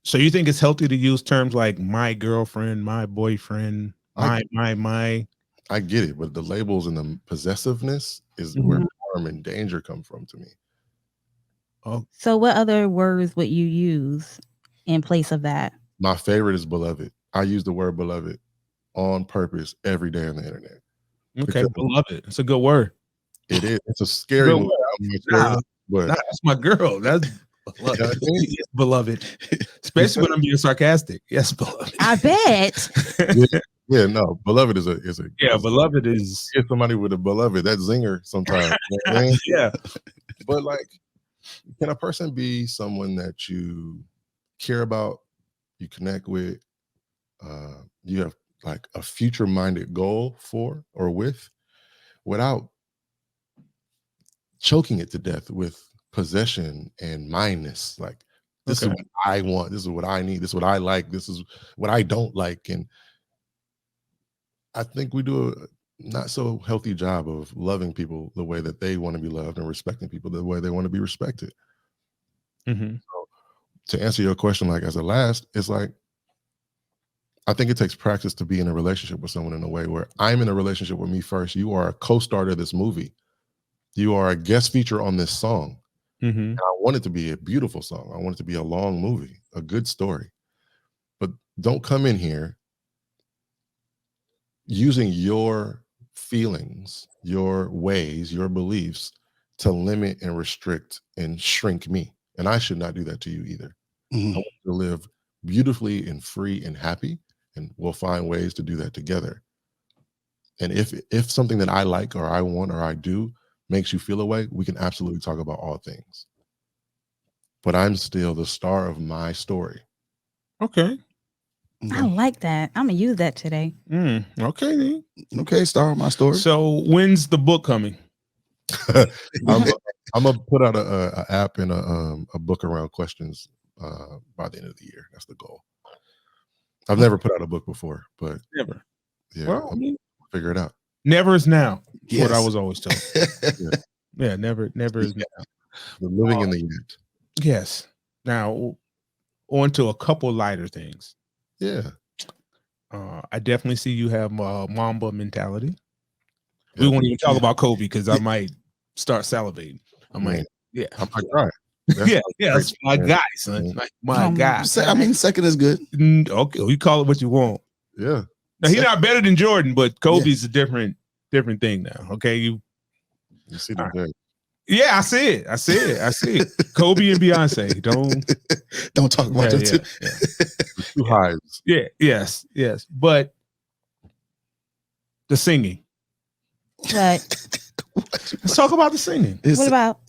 So you think it's healthy to use terms like my girlfriend, my boyfriend, my? I get it, but the labels and the possessiveness is where harm and danger come from to me. Oh. So what other words would you use in place of that? My favorite is beloved. I use the word beloved on purpose every day on the internet. Okay, beloved. It's a good word. It is. It's a scary word. But that's my girl. That's beloved. Yes, beloved. Especially when I'm being sarcastic. Yes, beloved. I bet. Yeah, no, beloved is a beloved is get somebody with a beloved, that zinger sometimes. You know what I mean? Yeah. But like, can a person be someone that you care about, you connect with, you have like a future minded goal for or with, without choking it to death with possession and mindness? Like, this is what I want, this is what I need, this is what I like, this is what I don't like. And I think we do a not so healthy job of loving people the way that they want to be loved and respecting people the way they want to be respected. So to answer your question, like as a last, it's like, I think it takes practice to be in a relationship with someone in a way where I'm in a relationship with me first. You are a co-star of this movie. You are a guest feature on this song. And I want it to be a beautiful song. I want it to be a long movie, a good story. But don't come in here using your feelings, your ways, your beliefs to limit and restrict and shrink me. And I should not do that to you either. I want you to live beautifully and free and happy, and we'll find ways to do that together. And if something that I like or I want or I do makes you feel a way, we can absolutely talk about all things. But I'm still the star of my story. Okay. I like that. I'm gonna use that today. Okay, then. Okay, star of my story. So when's the book coming? I'm gonna put out a app and a book around questions by the end of the year. That's the goal. I've never put out a book before, but Never. yeah, Well, I mean, figure it out. never is now. Yes. What I was always told. Yeah, never is now. The living in the yet. Yes. Now, on to a couple lighter things. Yeah. I definitely see you have Mamba mentality. Yeah. We won't even talk about Kobe because I might start salivating. I might, yeah. I might cry. That's my guy, son. Like, my guy. I mean, second is good. Okay, you call it what you want. Yeah. Now, he's not better than Jordan, but Kobe's a different thing now. Okay, you see the day. Yeah, I see it. Kobe and Beyonce. Don't talk about them too. Two highs. Yeah, yes. But the singing. What? Let's talk about the singing. What about?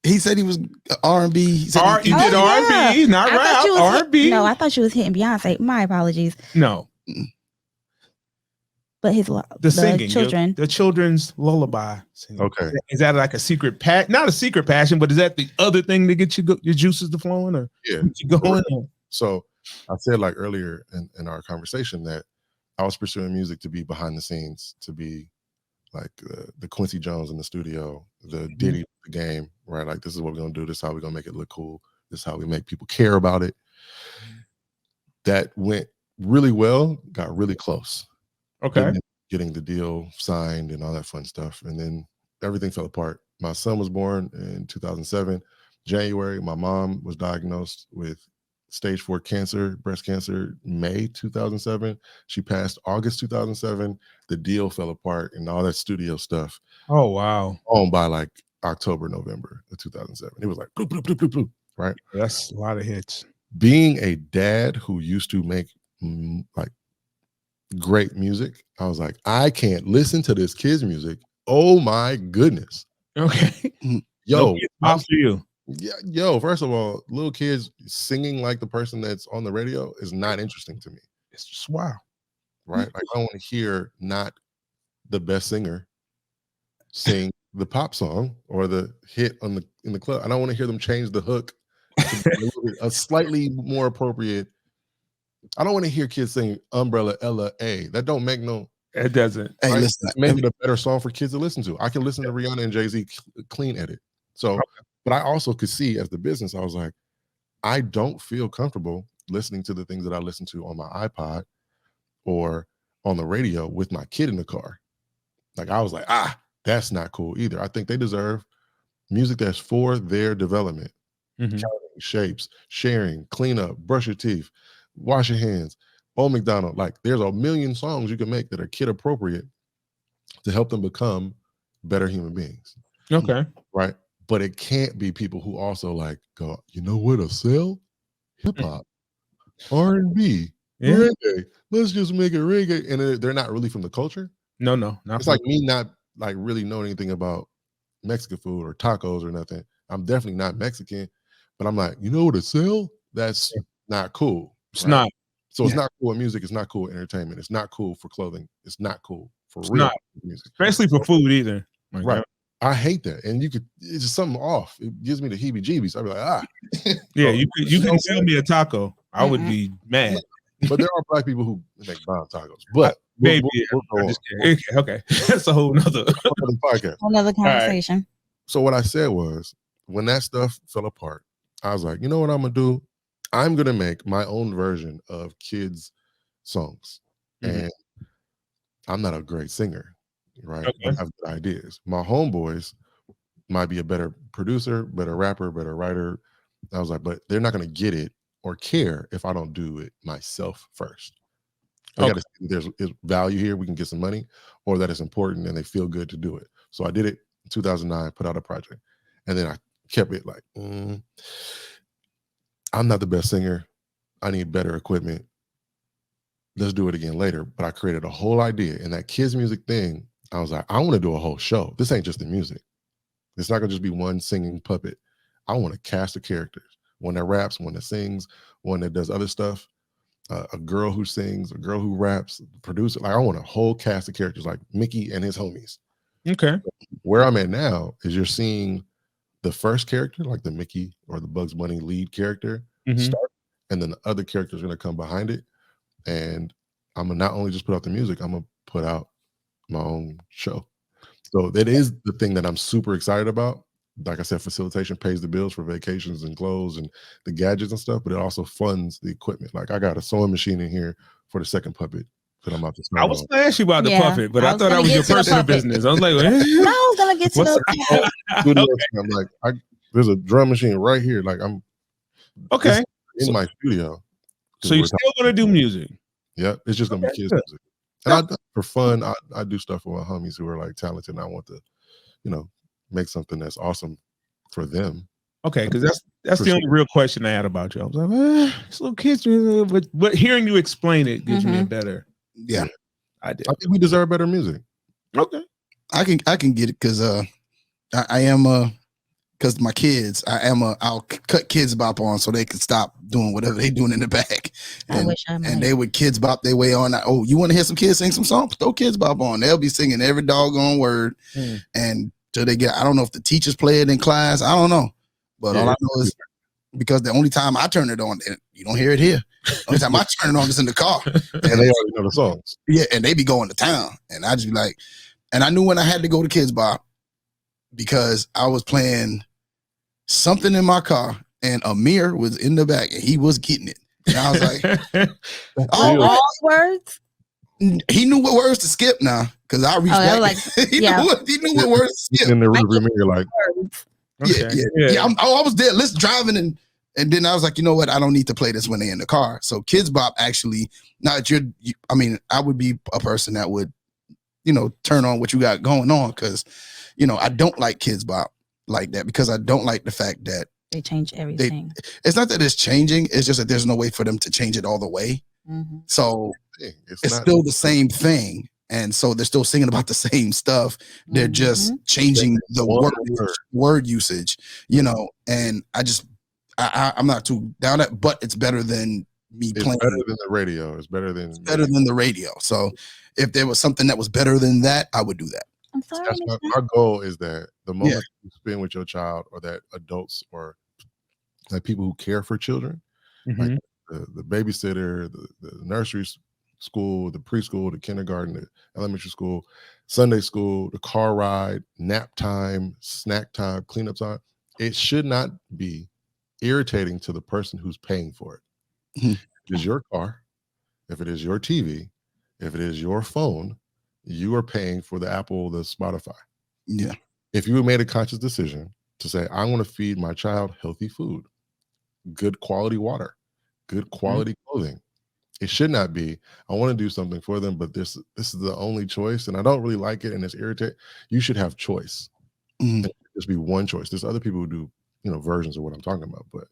He said he was R&B. He did R&B, not rap. R&B. No, I thought you was hitting Beyonce. My apologies. No. But the singing, children, the children's lullaby singing. Okay, is that like a secret not a secret passion, but is that the other thing to get your juices to flowing, or you going? So I said like earlier in our conversation that I was pursuing music to be behind the scenes, to be like the Quincy Jones in the studio, the Diddy the game, right? Like, this is what we're gonna do. This is how we're gonna make it look cool. This is how we make people care about it. That went really well. Got really close. Okay. Getting the deal signed and all that fun stuff. And then everything fell apart. My son was born in 2007, January. My mom was diagnosed with stage 4 cancer, breast cancer, May 2007. She passed August 2007. The deal fell apart and all that studio stuff. Oh, wow. By like October, November of 2007. It was like, bloop, bloop, bloop, bloop, bloop, right? That's a lot of hits. Being a dad who used to make like great music, I was like, I can't listen to this kids' music. Oh my goodness. Okay. Yo, how for you? Yeah, yo, first of all, little kids singing like the person that's on the radio is not interesting to me. It's just wow. Right? Like, I want to hear not the best singer sing the pop song or the hit in the club. I don't want to hear them change the hook to a slightly more appropriate. I don't want to hear kids sing Umbrella Ella A. That don't make no. It doesn't. Hey, right? listen, Make it a better song for kids to listen to. I can listen to Rihanna and Jay-Z clean edit. So, but I also could see as the business, I was like, I don't feel comfortable listening to the things that I listen to on my iPod or on the radio with my kid in the car. Like, I was like, that's not cool either. I think they deserve music that's for their development. Counting shapes, sharing, clean up, brush your teeth, wash your hands, Old McDonald. Like, there's a million songs you can make that are kid appropriate to help them become better human beings. Okay. Right. But it can't be people who also like go, you know what, a sell? Hip hop, R&B, reggae. Let's just make it reggae. And they're not really from the culture. No, not it's like me not like really knowing anything about Mexican food or tacos or nothing. I'm definitely not Mexican, but I'm like, you know what, a sell? That's not cool. It's not. So it's not cool in music. It's not cool in entertainment. It's not cool for clothing. It's not cool for real music. Especially for food either. Right. I hate that. And it's just something off. It gives me the heebie-jeebies. I'd be like, Yeah, you couldn't sell me a taco. I would be mad. But there are black people who make bomb tacos. But maybe okay. That's a whole nother podcast. Another conversation. Right. So what I said was, when that stuff fell apart, I was like, you know what I'm gonna do? I'm gonna make my own version of kids' songs. And I'm not a great singer. Right. Okay. I have good ideas. My homeboys might be a better producer, better rapper, better writer. I was like, but they're not going to get it or care if I don't do it myself first. I got to see there's value here. We can get some money, or that it's important and they feel good to do it. So I did it in 2009, put out a project, and then I kept it like, I'm not the best singer. I need better equipment. Let's do it again later. But I created a whole idea. And that kids music thing, I was like, I want to do a whole show. This ain't just the music. It's not going to just be one singing puppet. I want to cast the characters. One that raps, one that sings, one that does other stuff. A girl who sings, a girl who raps, producer. Like I want a whole cast of characters like Mickey and his homies. Okay. Where I'm at now is you're seeing the first character, like the Mickey or the Bugs Bunny lead character, start, and then the other characters are going to come behind it. And I'm going to not only just put out the music, I'm going to put out my own show. So that is the thing that I'm super excited about. Like I said, facilitation pays the bills for vacations and clothes and the gadgets and stuff, but it also funds the equipment. Like I got a sewing machine in here for the second puppet that I'm about to start. I was going to ask you about the puppet, but I thought that was your personal business. I was like, I was going to get to I'm like, there's a drum machine right here. Like I'm okay in my studio. So you're still going to do music? Yeah, it's just going to be kids music. And for fun, I do stuff with my homies who are like talented, and I want to, make something that's awesome for them. Okay, because that's the only real question I had about you. I was like, it's little kids, but hearing you explain it gives me a better. Yeah, I think we deserve better music. Okay, I can get it because I am because my kids, I'll cut Kids Bop on so they can stop doing whatever they doing in the back. And, and they would Kids Bop their way on. Oh, you want to hear some kids sing some songs? Throw Kids Bop on. They'll be singing every doggone word. And till they get, I don't know if the teachers play it in class. I don't know. But all I know is because the only time I turn it on, you don't hear it here. The only time I turn it on is in the car. And they already know the songs. Yeah, and they be going to town. And I just be like, and I knew when I had to go to Kids Bop because I was playing something in my car and Amir was in the back and he was getting it. And I was like, all words? He knew what words to skip now because I reached back. Like, he knew what words to skip. In the rearview mirror, like, I was there, driving, and then I was like, you know what? I don't need to play this when they're in the car. So Kids Bop actually, I would be a person that would, turn on what you got going on because, I don't like Kids Bop like that because I don't like the fact that they change everything. It's not that it's changing; it's just that there's no way for them to change it all the way. So it's still the same thing. And so they're still singing about the same stuff. They're just changing the word usage, and I'm not too down at, but it's better than me playing. It's better than the radio. It's better than the radio. So if there was something that was better than that, I would do that. I'm sorry. My goal is that the moment you spend with your child or that adults or like people who care for children, like the babysitter, the nursery school, the preschool, the kindergarten, the elementary school, Sunday school, the car ride, nap time, snack time, cleanup time, it should not be irritating to the person who's paying for it. If it is your car, if it is your TV, if it is your phone, you are paying for the Apple, the Spotify. Yeah. If you made a conscious decision to say, I want to feed my child healthy food, good quality water, good quality clothing, it should not be, I want to do something for them, but this is the only choice and I don't really like it and it's irritating. You should have choice. It just be one choice. There's other people who do, versions of what I'm talking about, but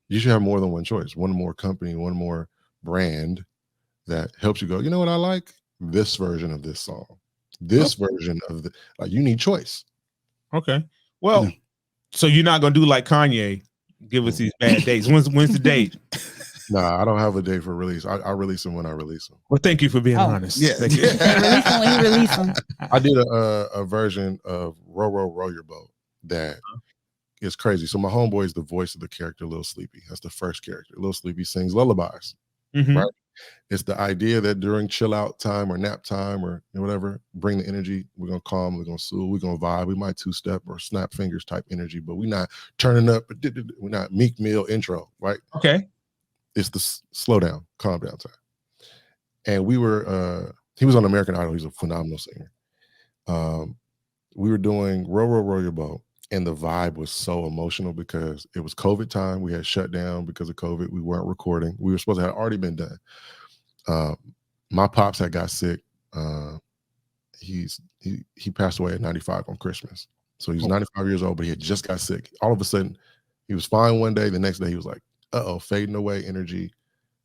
you should have more than one choice, one more company, one more brand that helps you go, you know what I like? This version of this song, this version of you need choice. Okay. Well, so you're not going to do like Kanye, give us these bad dates. When's the date? Nah, I don't have a date for release. I release them when I release them. Well, thank you for being honest. Yeah. Thank you. Release them when you release them. I did a version of Row Your Boat that is crazy. So my homeboy is the voice of the character Lil Sleepy. That's the first character. Lil Sleepy sings lullabies, right? It's the idea that during chill out time or nap time or whatever, bring the energy. We're going to calm, we're going to soothe, we're going to vibe. We might two-step or snap fingers type energy, but we're not turning up. We're not Meek Mill intro, right? Okay. It's the slow down, calm down time. And we were, he was on American Idol. He's a phenomenal singer. We were doing Row Your Boat, and the vibe was so emotional because it was COVID time. We had shut down because of COVID. We weren't recording. We were supposed to have already been done. My pops had got sick. He passed away at 95 on Christmas. So he was 95 years old, but he had just got sick. All of a sudden, he was fine one day. The next day, he was like, fading away energy.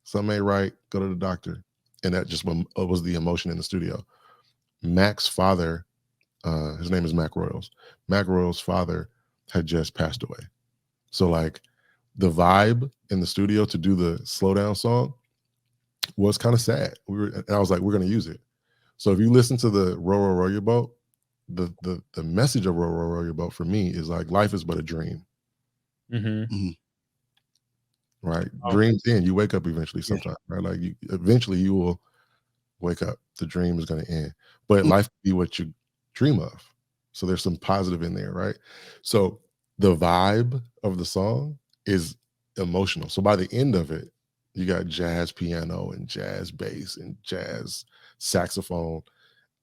Something ain't right. Go to the doctor. And that just was the emotion in the studio. Mac's father, his name is Mac Royals. Mac Royals' father had just passed away. So like the vibe in the studio to do the slow down song was kind of sad. And I was like, we're going to use it. So if you listen to the Row, Row, Row Your Boat, the message of Row, Row, Row Your Boat for me is like, life is but a dream. Right? Dreams end. You wake up eventually sometime, right? Like eventually you will wake up. The dream is going to end. But life will be what you dream of. So there's some positive in there, right? So the vibe of the song is emotional. So by the end of it, you got jazz piano and jazz bass and jazz saxophone.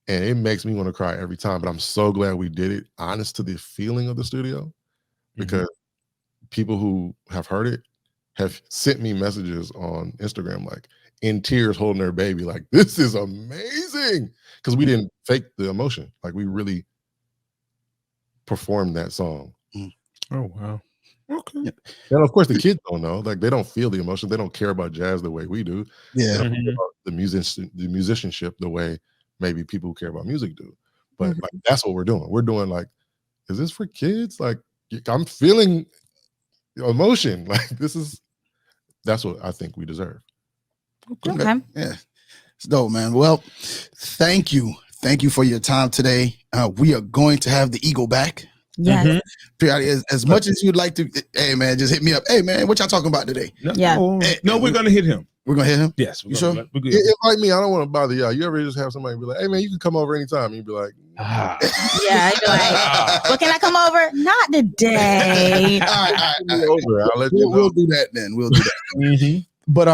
And it makes me want to cry every time. But I'm so glad we did it honest to the feeling of the studio, because people who have heard it have sent me messages on Instagram, like in tears holding their baby, like, this is amazing. Because we didn't fake the emotion. Like we really performed that song. Oh, wow. Okay. And of course the kids don't know, like they don't feel the emotion. They don't care about jazz the way we do. Yeah. They don't care about the musicianship the way maybe people who care about music do. But like that's what we're doing. We're doing like, is this for kids? Like I'm feeling emotion. Like that's what I think we deserve. Okay. Yeah. It's dope, man. Well, thank you. Thank you for your time today. We are going to have the Eagle back. Yes. As much as you'd like to, hey man, just hit me up. Hey man, what y'all talking about today? No, we're gonna hit him. We're gonna hit him? Yes. You sure? We're good. Invite me. I don't want to bother y'all. You ever just have somebody be like, hey man, you can come over anytime. You'd be like, Yeah, I'd be like, well, can I come over? Not today. All right. I'll let you know. We'll do that then. We'll do that. But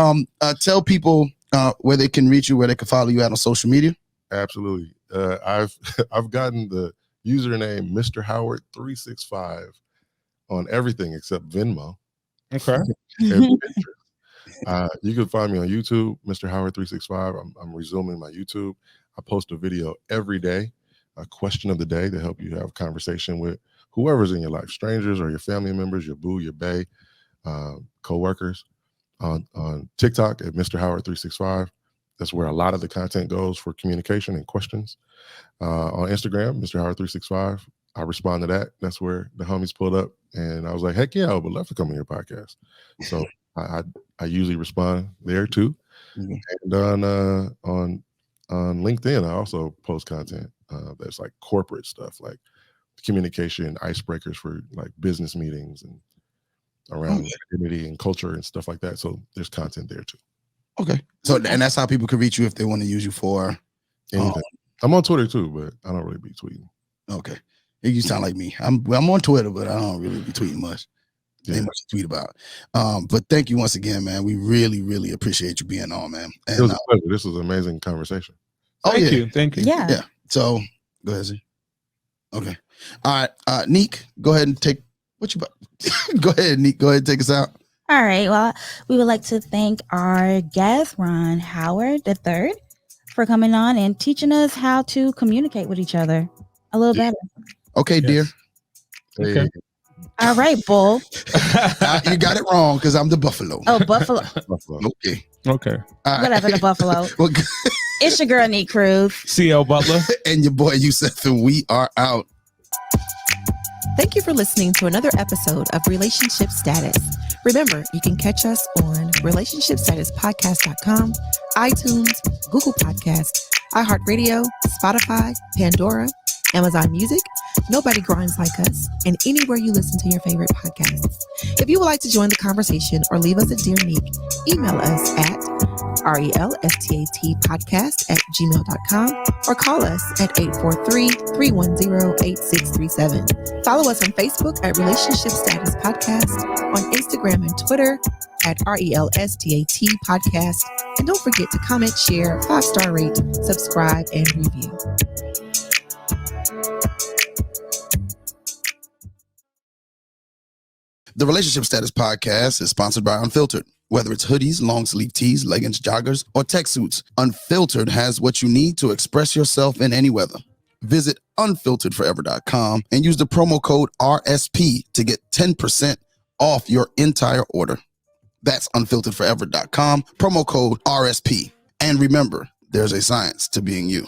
tell people where they can reach you, where they can follow you out on social media. Absolutely. I've gotten the username Mr. Howard 365 on everything except Venmo. Okay. And you can find me on YouTube, Mr. Howard 365. I'm resuming my YouTube. I post a video every day, a question of the day to help you have conversation with whoever's in your life, strangers or your family members, your boo, your bae, co-workers. On TikTok at Mr. Howard 365. That's where a lot of the content goes for communication and questions. On Instagram, Mr. Howard 365. I respond to that. That's where the homies pulled up, and I was like, heck yeah, I would love to come on your podcast. So I usually respond there too. And on LinkedIn, I also post content that's like corporate stuff, like communication icebreakers for like business meetings and around identity and culture and stuff like that. So there's content there too. Okay. So and that's how people can reach you if they want to use you for anything. I'm on Twitter too, but I don't really be tweeting. Okay. You sound like me. I'm on Twitter, but I don't really be tweeting much. Ain't much to tweet about. But thank you once again, man. We really, really appreciate you being on, man. And, it was a pleasure. This was an amazing conversation. Thank you. Thank you. Yeah. So go ahead, Z. Okay. All right. Nique, go ahead and take what you go ahead, Nique. Go ahead and take us out. All right. Well, we would like to thank our guest, Ron Howard III, for coming on and teaching us how to communicate with each other a little better. Okay, dear. Okay. Hey. All right, Bull. You got it wrong because I'm the Buffalo. Oh, Buffalo. Okay. Okay. Whatever, the Buffalo. Well, It's your girl, Nique Cruz. CL Butler. And your boy, Yusuf, and we are out. Thank you for listening to another episode of Relationship Status. Remember, you can catch us on relationshipstatuspodcast.com, iTunes, Google Podcasts, iHeartRadio, Spotify, Pandora, Amazon Music, Nobody Grinds Like Us, and anywhere you listen to your favorite podcasts. If you would like to join the conversation or leave us a Dear Nique, email us at relstatpodcast@gmail.com or call us at 843-310-8637. Follow us on Facebook at Relationship Status Podcast, on Instagram and Twitter at RELSTAT Podcast. And don't forget to comment, share, 5-star rate, subscribe, and review. The Relationship Status Podcast is sponsored by Unfiltered. Whether it's hoodies, long sleeve tees, leggings, joggers, or tech suits, Unfiltered has what you need to express yourself in any weather. Visit unfilteredforever.com and use the promo code RSP to get 10% off your entire order. That's unfilteredforever.com, promo code RSP. And remember, there's a science to being you.